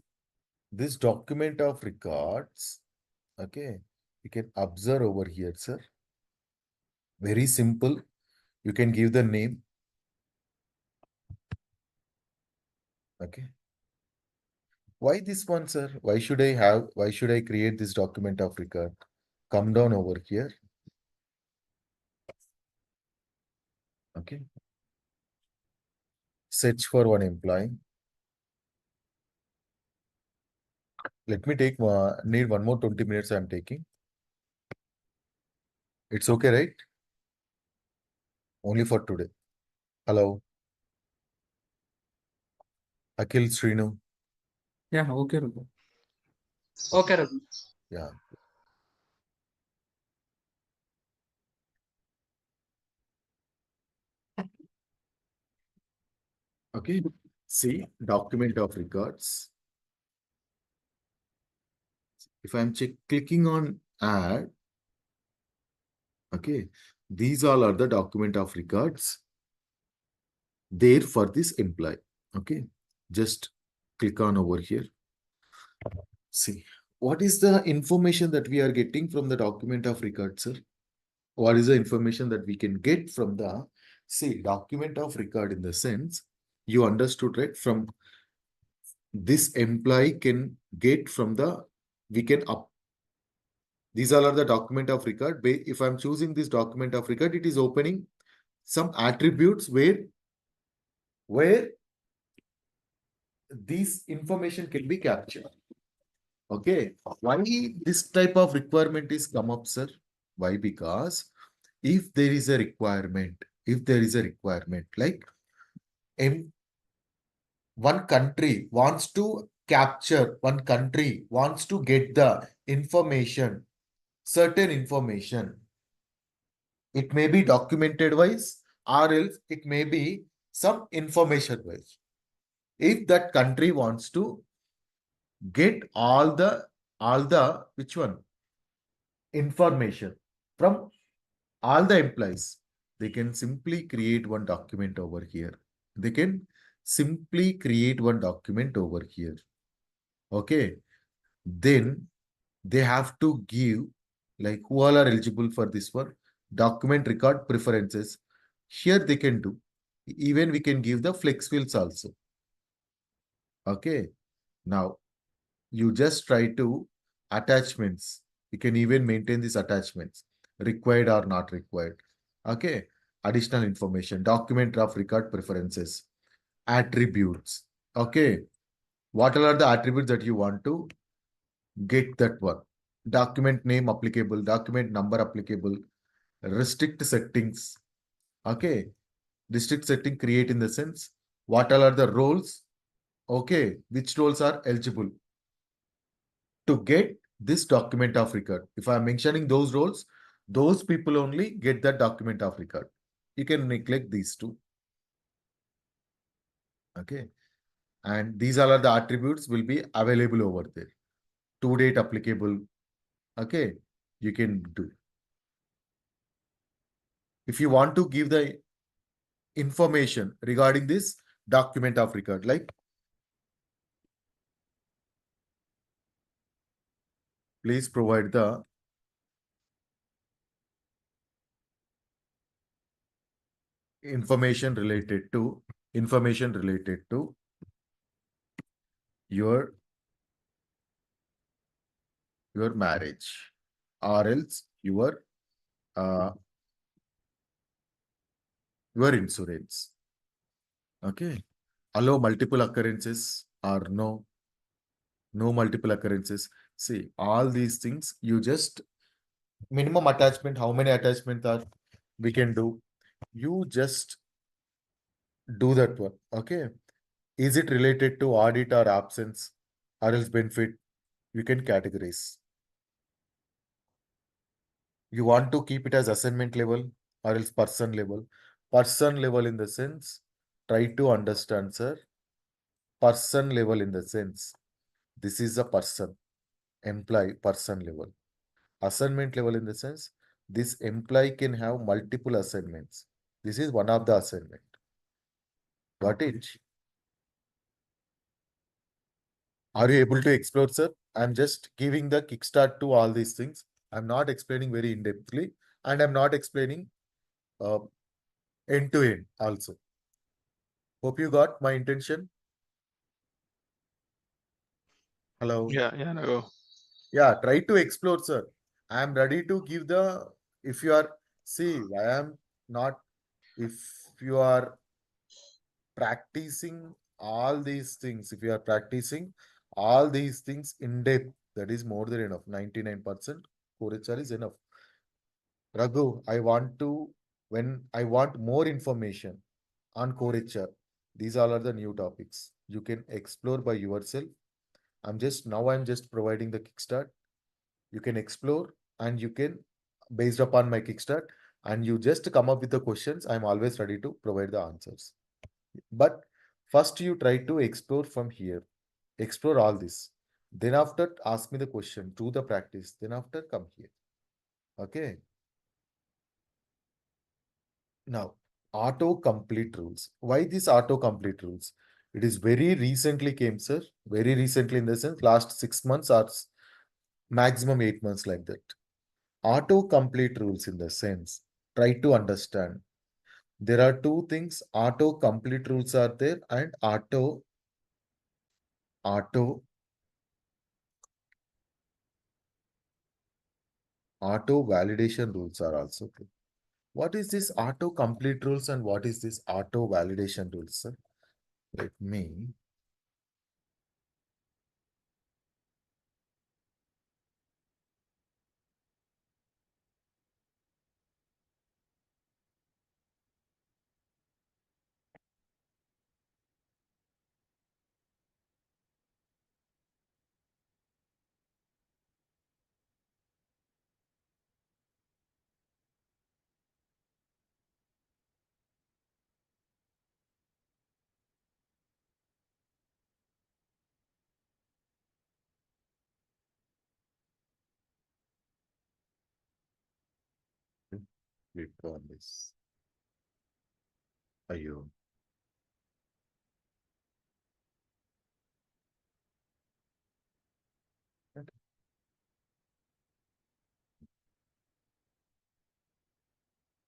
this document of records. Okay. You can observe over here, sir. Very simple. You can give the name. Okay. Why this one, sir? Why should I create this document of record? Come down over here. Okay. Search for one employee. Let me take need one more 20 minutes I'm taking. It's okay, right? Only for today. Hello. Akhil Srinu. Yeah, okay, Raghu. Okay, Raghu. Yeah. Okay. See, document of records. If I'm clicking on add, okay, these all are the document of records there for this employee. Okay. Just click on over here. See, what is the information that we are getting from the document of record, sir? What is the information that we can get from the, see, document of record in the sense, you understood, right? From this employee can get from the, we can up. These all are the document of record. If I'm choosing this document of record, it is opening some attributes where this information can be captured. Okay. Why this type of requirement is come up, sir? Why? Because if there is a requirement, like one country wants to capture, one country wants to get the information, certain information. It may be documented wise, or else it may be some information wise. If that country wants to get all the which one information from all the employees, they can simply create one document over here. They can simply create one document over here. Okay. Then they have to give, like, who all are eligible for this one, document record preferences. Here they can do. Even we can give the flex fields also. Okay. Now you just try to attachments. You can even maintain these attachments, required or not required. Okay. Additional information, document of record preferences, attributes. Okay. What are the attributes that you want to get? That one, document name applicable, document number applicable, restrict settings. Okay. Restrict setting create in the sense, what all are the roles? Okay. Which roles are eligible to get this document of record? If I'm mentioning those roles, those people only get that document of record. You can neglect these two. Okay. And these all are the attributes will be available over there. To date applicable. Okay. You can do. If you want to give the information regarding this document of record, like, please provide the information related to your marriage, or else your insurance. Okay. Allow multiple occurrences or no multiple occurrences. See, all these things, you just minimum attachment, how many attachments are we can do? You just do that one. Okay. Is it related to audit or absence or else benefit? You can categorize. You want to keep it as assignment level or else person level. Person level in the sense, try to understand, sir. Person level in the sense, this is a person, employee, person level. Assignment level in the sense, this employee can have multiple assignments. This is one of the assignment. Got it? Are you able to explore, sir? I'm just giving the kickstart to all these things. I'm not explaining very in-depthly, and I'm not explaining end to end also. Hope you got my intention. Hello. Yeah, Raghu. Yeah, try to explore, sir. I am ready to give the, if you are, see, I am not, if you are practicing all these things, if you are practicing all these things in depth, that is more than enough. 99% core HR is enough. Raghu, I want to, when I want more information on core HR, these all are the new topics. You can explore by yourself. I'm just providing the kickstart. You can explore and you can, based upon my kickstart, and you just come up with the questions. I'm always ready to provide the answers. But first you try to explore from here. Explore all this. Then after ask me the question, do the practice. Then after come here. Okay. Now, auto complete rules. Why these auto complete rules? It is very recently came, sir. Very recently in the sense last 6 months or maximum 8 months like that. Auto-complete rules in the sense, try to understand. There are two things, auto-complete rules are there and auto validation rules are also there. What is this auto-complete rules and what is this auto validation rules, sir? Let me click on this. Ayyo.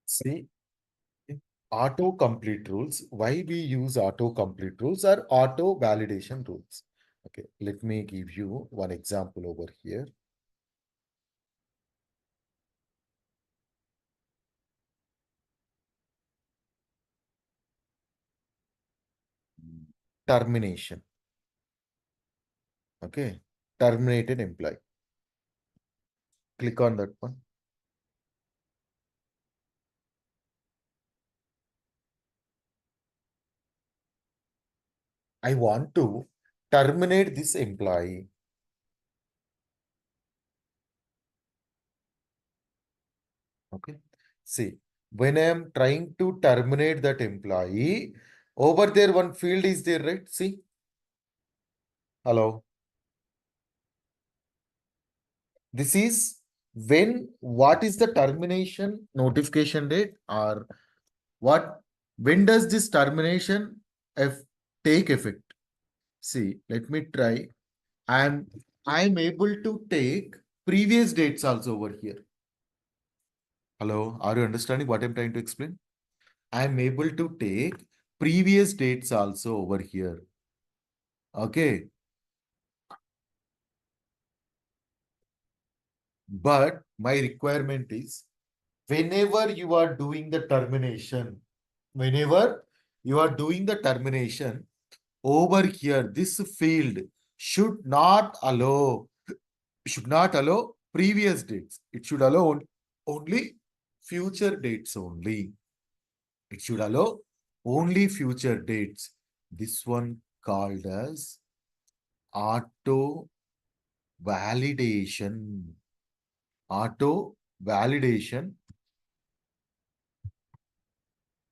See, auto complete rules. Why we use auto complete rules are auto validation rules. Okay, let me give you one example over here. Termination. Okay, terminate an employee. Click on that one. I want to terminate this employee. Okay. See, when I am trying to terminate that employee, over there one field is there, right? See. Hello. This is when, what is the termination notification date or when does this termination take effect? See, let me try. I'm able to take previous dates also over here. Hello, are you understanding what I'm trying to explain? I'm able to take previous dates also over here. Okay. But my requirement is whenever you are doing the termination, over here, this field should not allow previous dates. It should allow only future dates only. It should allow only future dates. This one called as auto validation. Auto validation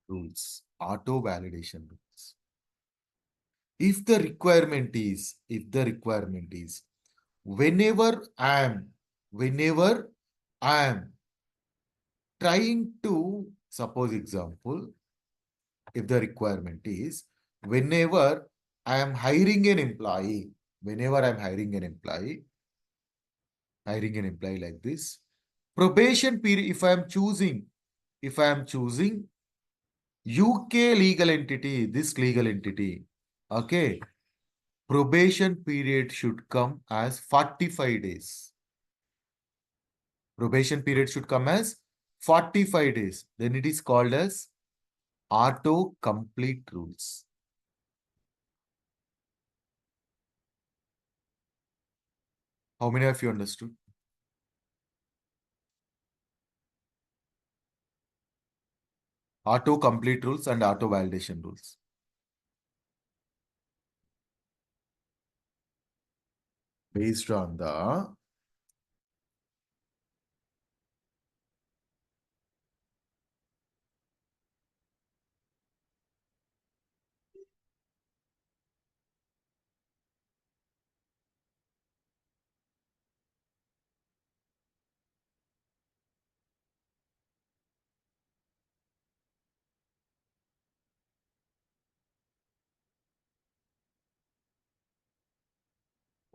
rules. Auto validation rules. If the requirement is, whenever I am trying to, suppose example, if the requirement is, whenever I am hiring an employee, like this, probation period, if I am choosing UK legal entity, this legal entity, okay, probation period should come as 45 days. Probation period should come as 45 days. Then it is called as auto complete rules. How many of you understood? Auto complete rules and auto validation rules. Based on the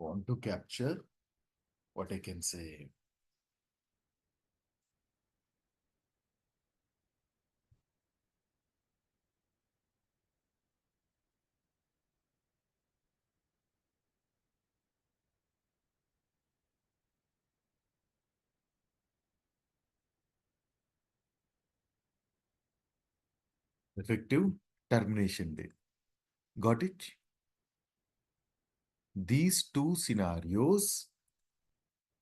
want to capture what I can say. Effective termination date. Got it? These two scenarios,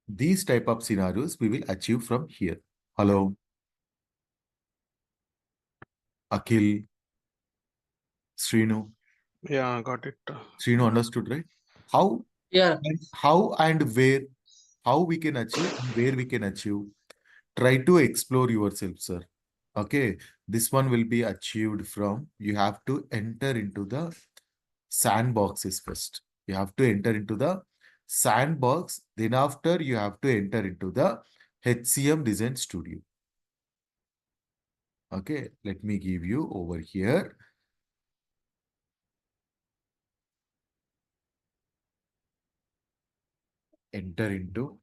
these type of scenarios we will achieve from here. Hello? Akhil? Srinu? Yeah, got it. Srinu understood, right? How Yeah. and how and where, how we can achieve and where we can achieve. Try to explore yourself, sir. Okay, this one will be achieved from, you have to enter into the sandboxes first. You have to enter into the sandbox. Then after you have to enter into the HCM Design Studio. Okay, let me give you over here. Enter into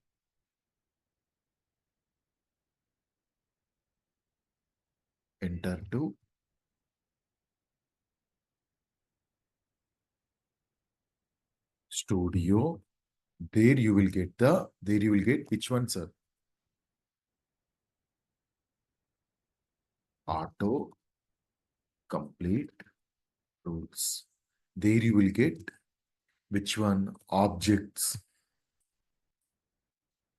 Studio. There you will get which one, sir? Auto complete rules. There you will get which one? Objects.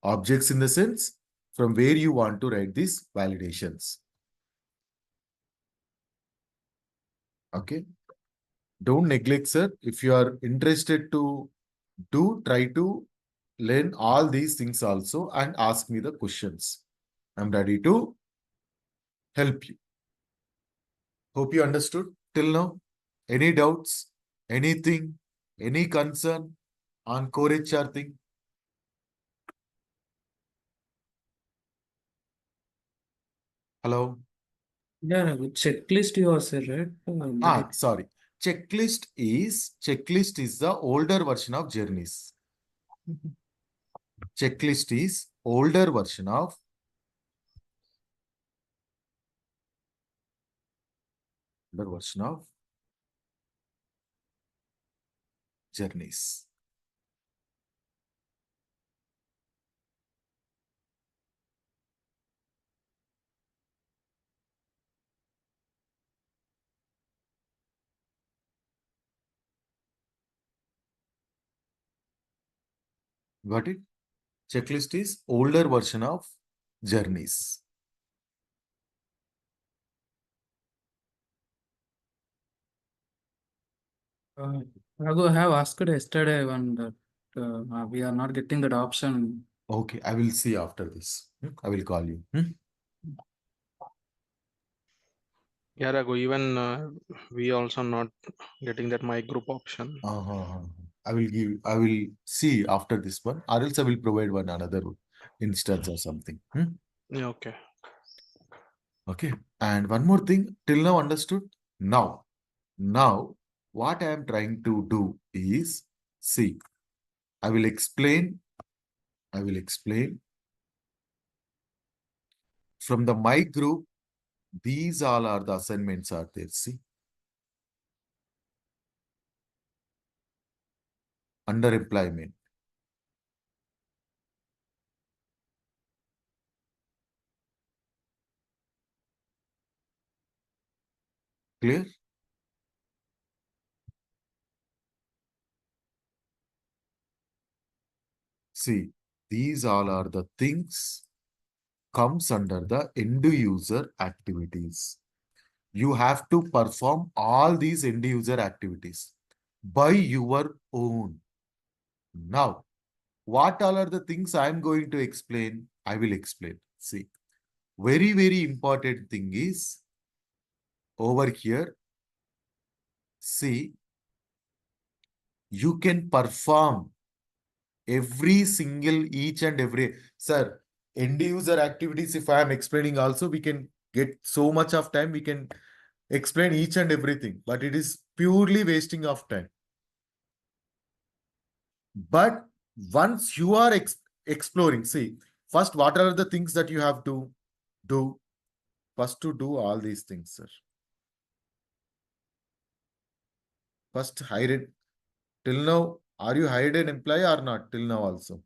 Objects in the sense from where you want to write these validations. Okay. Don't neglect, sir. If you are interested to do, try to learn all these things also and ask me the questions. I'm ready to help you. Hope you understood till now. Any doubts? Anything? Any concern on core HR thing? Hello? Yeah, checklist you also said, right? Sorry. Checklist is the older version of journeys. Checklist is older version of journeys. Got it? Checklist is older version of journeys. Raghu, I have asked yesterday one that we are not getting that option. Okay, I will see after this. I will call you. Yeah, Raghu, even we also not getting that my group option. I will see after this one, or else I will provide one another instance or something. Yeah, okay. Okay. And one more thing, till now understood? Now, what I am trying to do is, see, I will explain from the my group, these all are the assignments are there, see. Under employment. Clear? See, these all are the things comes under the end user activities. You have to perform all these end user activities by your own. Now, what all are the things I'm going to explain? I will explain. See, very, very important thing is over here. See, you can perform each and every, sir, end user activities. If I am explaining also, we can get so much of time. We can explain each and everything, but it is purely wasting of time. But once you are exploring, see, first, what are the things that you have to do? First, to do all these things, sir. First, hire it. Till now, are you hired an employee or not? Till now also.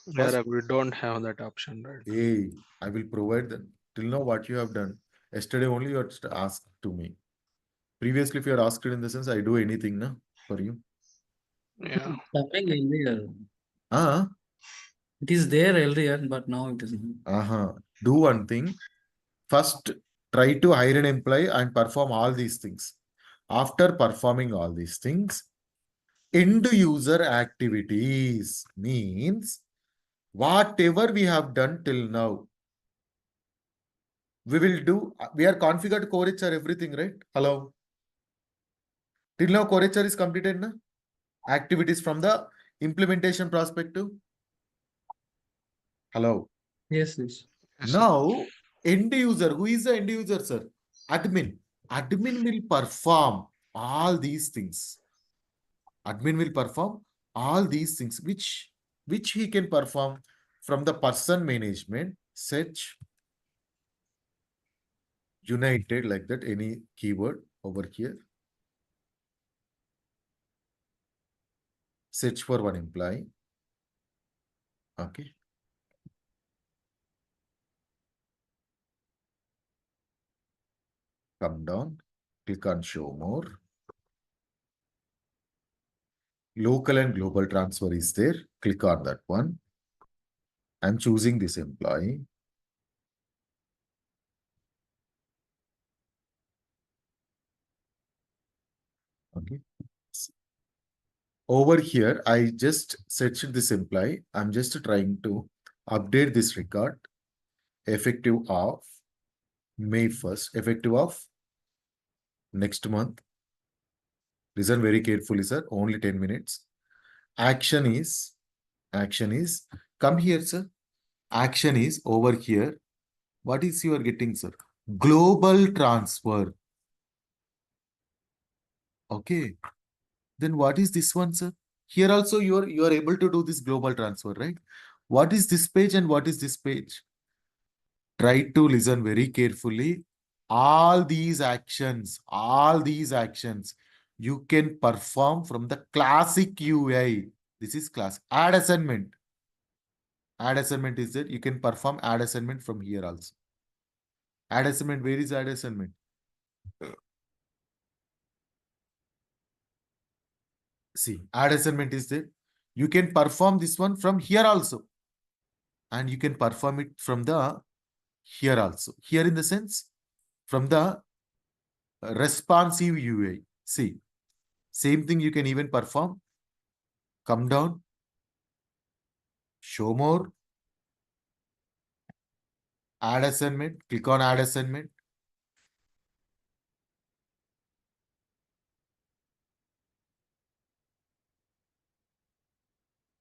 Yeah, we don't have that option, right? Hey, I will provide them. Till now, what you have done. Yesterday only you had asked to me. Previously, if you had asked it in the sense, I do anything na, for you. Yeah. Something earlier. Ah, It is there earlier, but now it is not. do one thing. First, try to hire an employee and perform all these things. After performing all these things, end user activities means whatever we have done till now, we will do. We are configured core HR everything, right? Hello. Till now, core HR is completed, na? Activities from the implementation perspective. Hello. Yes, yes. Yes, sir. Now, end user, who is the end user, sir? Admin. Admin will perform all these things. Admin will perform all these things, which he can perform from the person management, search, united, like that, any keyword over here. Search for one employee. Okay. Come down, click on show more. Local and global transfer is there. Click on that one. I'm choosing this employee. Okay. Over here, I just searched this employee. I'm just trying to update this record effective of May 1st, effective of next month. Listen very carefully, sir. Only 10 minutes. Action is, come here, sir. Action is over here. What is you are getting, sir? Global transfer. Okay. Then what is this one, sir? Here also you are able to do this global transfer, right? What is this page and what is this page? Try to listen very carefully. All these actions, you can perform from the classic UI. This is class. Add assignment. Add assignment is that you can perform add assignment from here also. Add assignment, where is add assignment? See, add assignment is there. You can perform this one from here also. And you can perform it from the here also. Here in the sense, from the responsive UI. See, same thing you can even perform. Come down. Show more. Add assignment. Click on add assignment.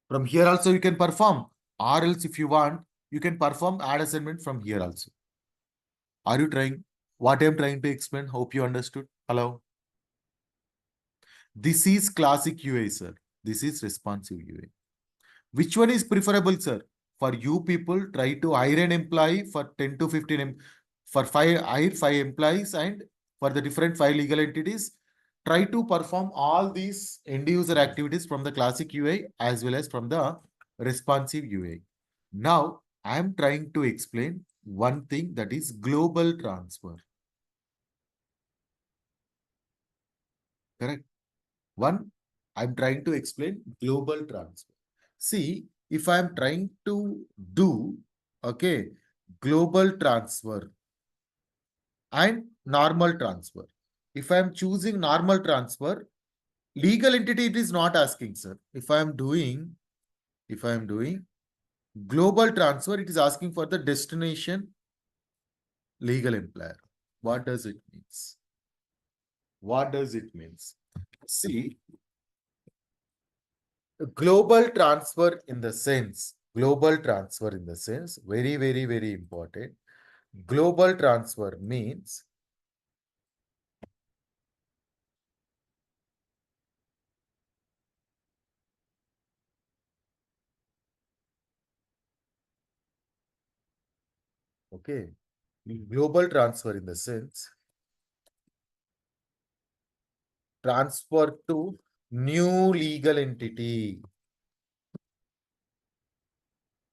From here also you can perform. Or else if you want, you can perform add assignment from here also. Are you trying? What I am trying to explain? Hope you understood. Hello. This is classic UI, sir. This is responsive UI. Which one is preferable, sir? For you people, try to hire an employee for 10 to 15, for hire 5 employees, and for the different 5 legal entities, try to perform all these end user activities from the classic UI as well as from the responsive UI. Now, I am trying to explain one thing, that is global transfer. Correct? One, I'm trying to explain global transfer. See, if I'm trying to do, okay, global transfer and normal transfer. If I'm choosing normal transfer, legal entity, it is not asking, sir. If I'm doing global transfer, it is asking for the destination legal employer. What does it means? What does it means? See, global transfer in the sense, very, very, very important. Global transfer means Okay. Global transfer in the sense transfer to new legal entity.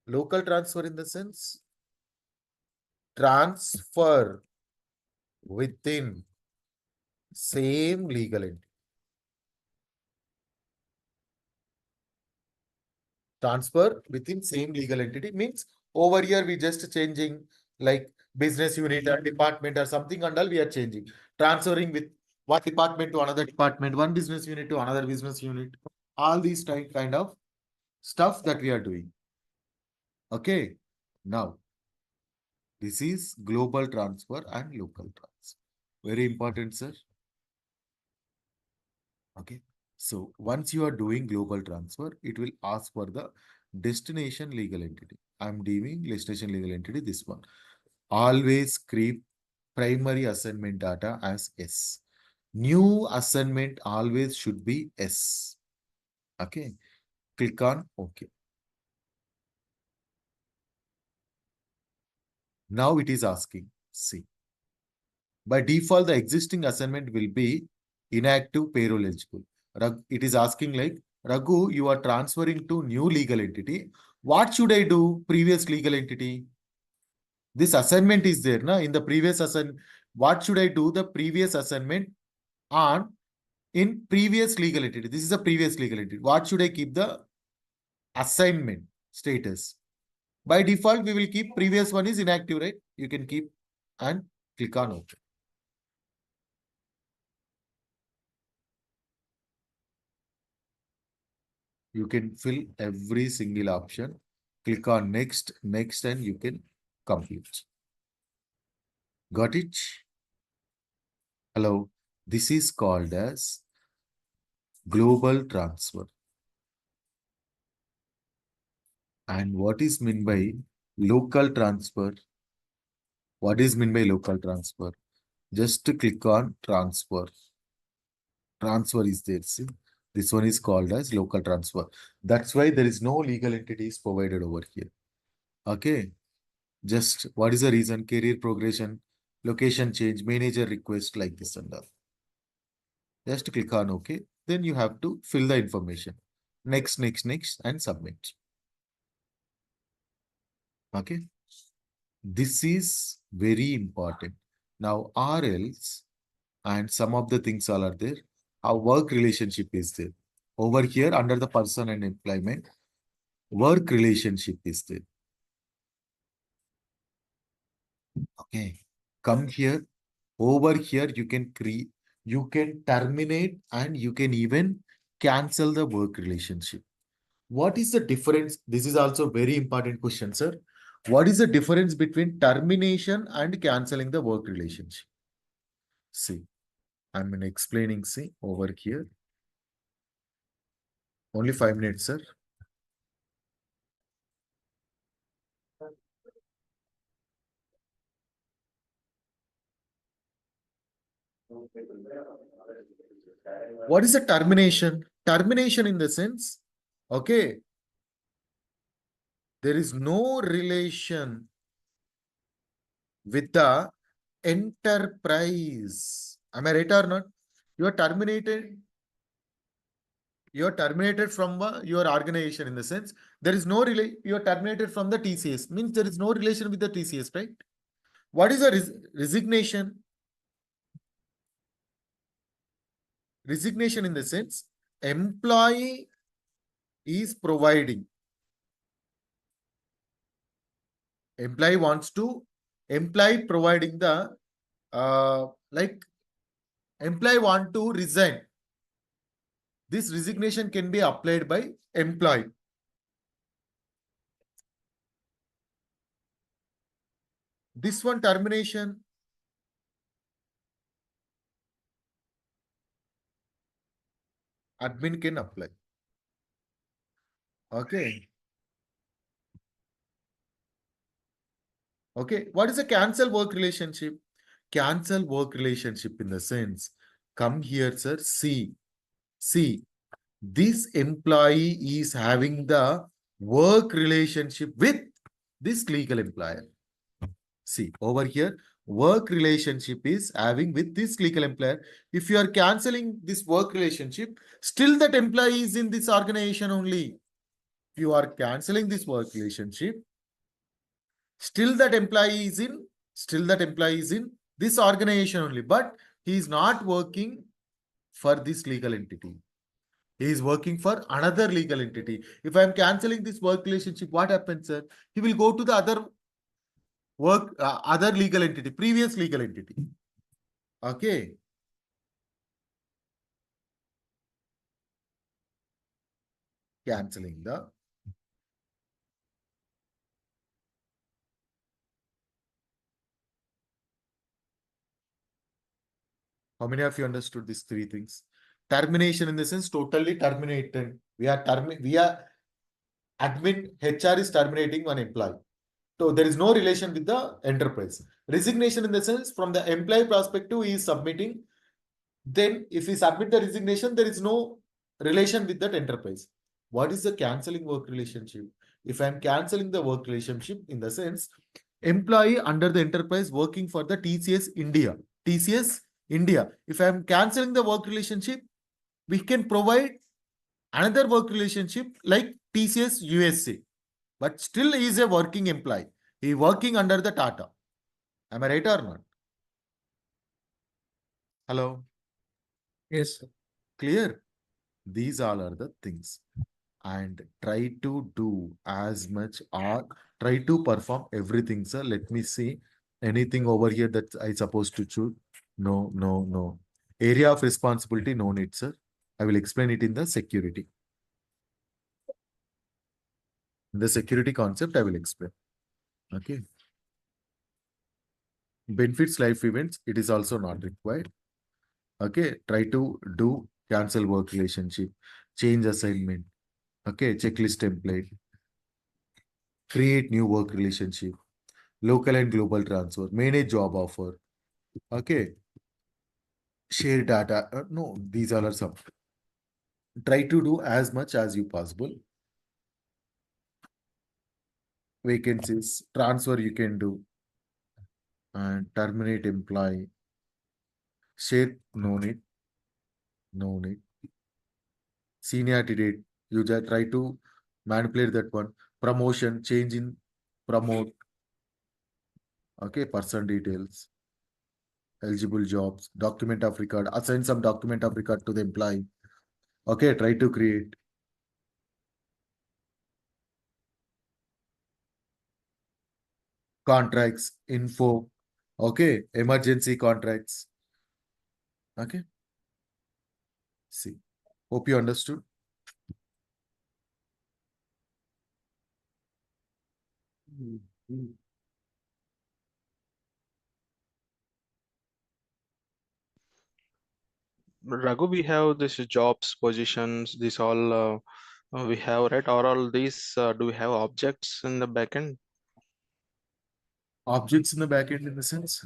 Local transfer in the sense transfer within same legal entity. Transfer within same legal entity means over here we just changing like business unit or department or something and all we are changing. Transferring with one department to another department, one business unit to another business unit. All these kind of stuff that we are doing. Okay. Now, this is global transfer and local transfer. Very important, sir. Okay. So once you are doing global transfer, it will ask for the destination legal entity. I'm deeming destination legal entity, this one. Always keep primary assignment data as S. New assignment always should be S. Okay. Click on OK. Now it is asking, see. By default, the existing assignment will be inactive payroll eligible. It is asking like, Raghu, you are transferring to new legal entity. What should I do? Previous legal entity. This assignment is there, na? In the previous assignment. What should I do? The previous assignment on in previous legal entity. This is a previous legal entity. What should I keep the assignment status? By default, we will keep previous one is inactive, right? You can keep and click on OK. You can fill every single option. Click on next, next, and you can complete. Got it? Hello. This is called as global transfer. And what is meant by local transfer? What is meant by local transfer? Just to click on transfer. Transfer is there. See, this one is called as local transfer. That's why there is no legal entities provided over here. Okay. Just what is the reason? Career progression, location change, manager request, like this and all. Just click on OK. Then you have to fill the information. Next, next, next, and submit. Okay. This is very important. Now, or else, and some of the things all are there. Our work relationship is there. Over here, under the person and employment, work relationship is there. Okay. Come here. Over here, you can create, you can terminate, and you can even cancel the work relationship. What is the difference? This is also very important question, sir. What is the difference between termination and canceling the work relationship? See, I'm explaining, see, over here. Only 5 minutes, sir. What is the termination? Termination in the sense, okay, there is no relation with the enterprise. Am I right or not? You are terminated. You are terminated from your organization in the sense there is no relation. You are terminated from the TCS means there is no relation with the TCS, right? What is a resignation? Resignation in the sense employee is providing. Employee wants to, employee providing the, like employee want to resign. This resignation can be applied by employee. This one termination. Admin can apply. Okay. Okay. What is a cancel work relationship? Cancel work relationship in the sense, come here, sir. See, this employee is having the work relationship with this legal employer. See, over here, work relationship is having with this legal employer. If you are canceling this work relationship, still that employee is in this organization only. If you are canceling this work relationship, still that employee is in this organization only, but he is not working for this legal entity. He is working for another legal entity. If I am canceling this work relationship, what happens, sir? He will go to the other legal entity, previous legal entity. Okay. Canceling the How many of you understood these three things? Termination in the sense totally terminated. We are admin HR is terminating one employee. So there is no relation with the enterprise. Resignation in the sense from the employee perspective, he is submitting. Then if he submit the resignation, there is no relation with that enterprise. What is the canceling work relationship? If I am canceling the work relationship in the sense, employee under the enterprise working for the TCS India. If I am canceling the work relationship, we can provide another work relationship like TCS USA. But still he is a working employee. He is working under the Tata. Am I right or not? Hello? Yes, sir. Clear? These all are the things. And try to do as much or try to perform everything, sir. Let me see. Anything over here that I supposed to choose? No. Area of responsibility, no need, sir. I will explain it in the security. In the security concept, I will explain. Okay. Benefits life events, it is also not required. Okay. Try to do cancel work relationship, change assignment. Okay. Checklist template. Create new work relationship. Local and global transfer. Manage job offer. Okay. Share data. No, these all are some. Try to do as much as you possible. Vacancies, transfer you can do. And terminate employee. Share, no need. No need. Seniority date, you just try to manipulate that one. Promotion, change in promote. Okay, person details. Eligible jobs, document of record, assign some document of record to the employee. Okay, try to create. Contracts, info. Okay, emergency contracts. Okay. See, hope you understood. Raghu, we have this jobs, positions, this all we have, right? Or all these, do we have objects in the backend? Objects in the backend in the sense.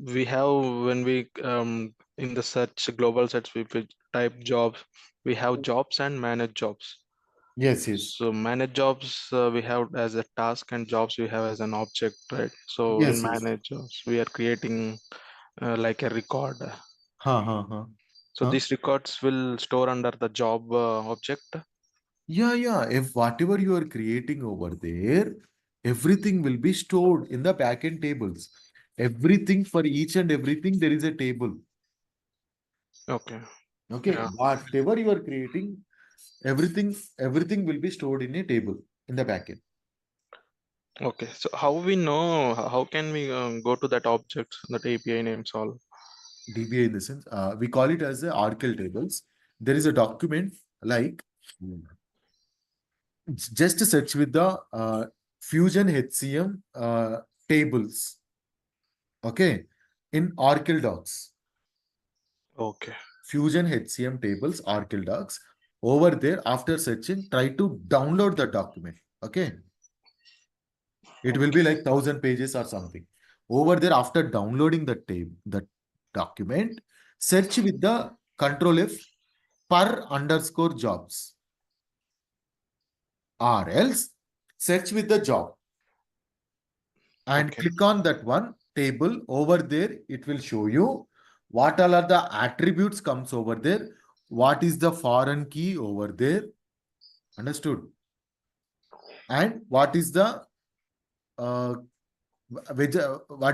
We have when we in the search global search we type jobs, we have jobs and manage jobs. Yes. So manage jobs we have as a task and jobs we have as an object, right? So in Yes. manage jobs we are creating like a record. Ha. So Huh? these records will store under the job object. Yeah. If whatever you are creating over there, everything will be stored in the backend tables. Everything for each and everything, there is a table. Okay. Okay. Yeah. Whatever you are creating, everything will be stored in a table in the backend. Okay. So how we know, how can we go to that object, that API names all? DBA in the sense, we call it as the Oracle tables. There is a document like just search with the Fusion HCM tables. Okay, in Oracle Docs. Okay. Fusion HCM tables, Oracle Docs. Over there, after searching, try to download the document. Okay. It will be like 1,000 pages or something. Over there, after downloading the document, search with the Control F per _jobs. Or else search with the job. and Okay. click on that one table. Over there, it will show you what all are the attributes comes over there. What is the foreign key over there? Understood? And what is the what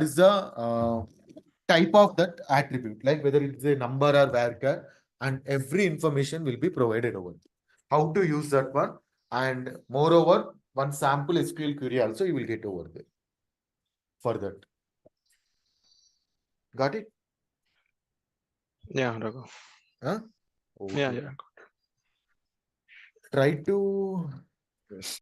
is the type of that attribute, like whether it's a number or varchar, and every information will be provided over there. How to use that one, and moreover, one sample SQL query also you will get over there for that. Got it? Yeah, Raghu. Huh? Yeah, Okay. yeah. Try to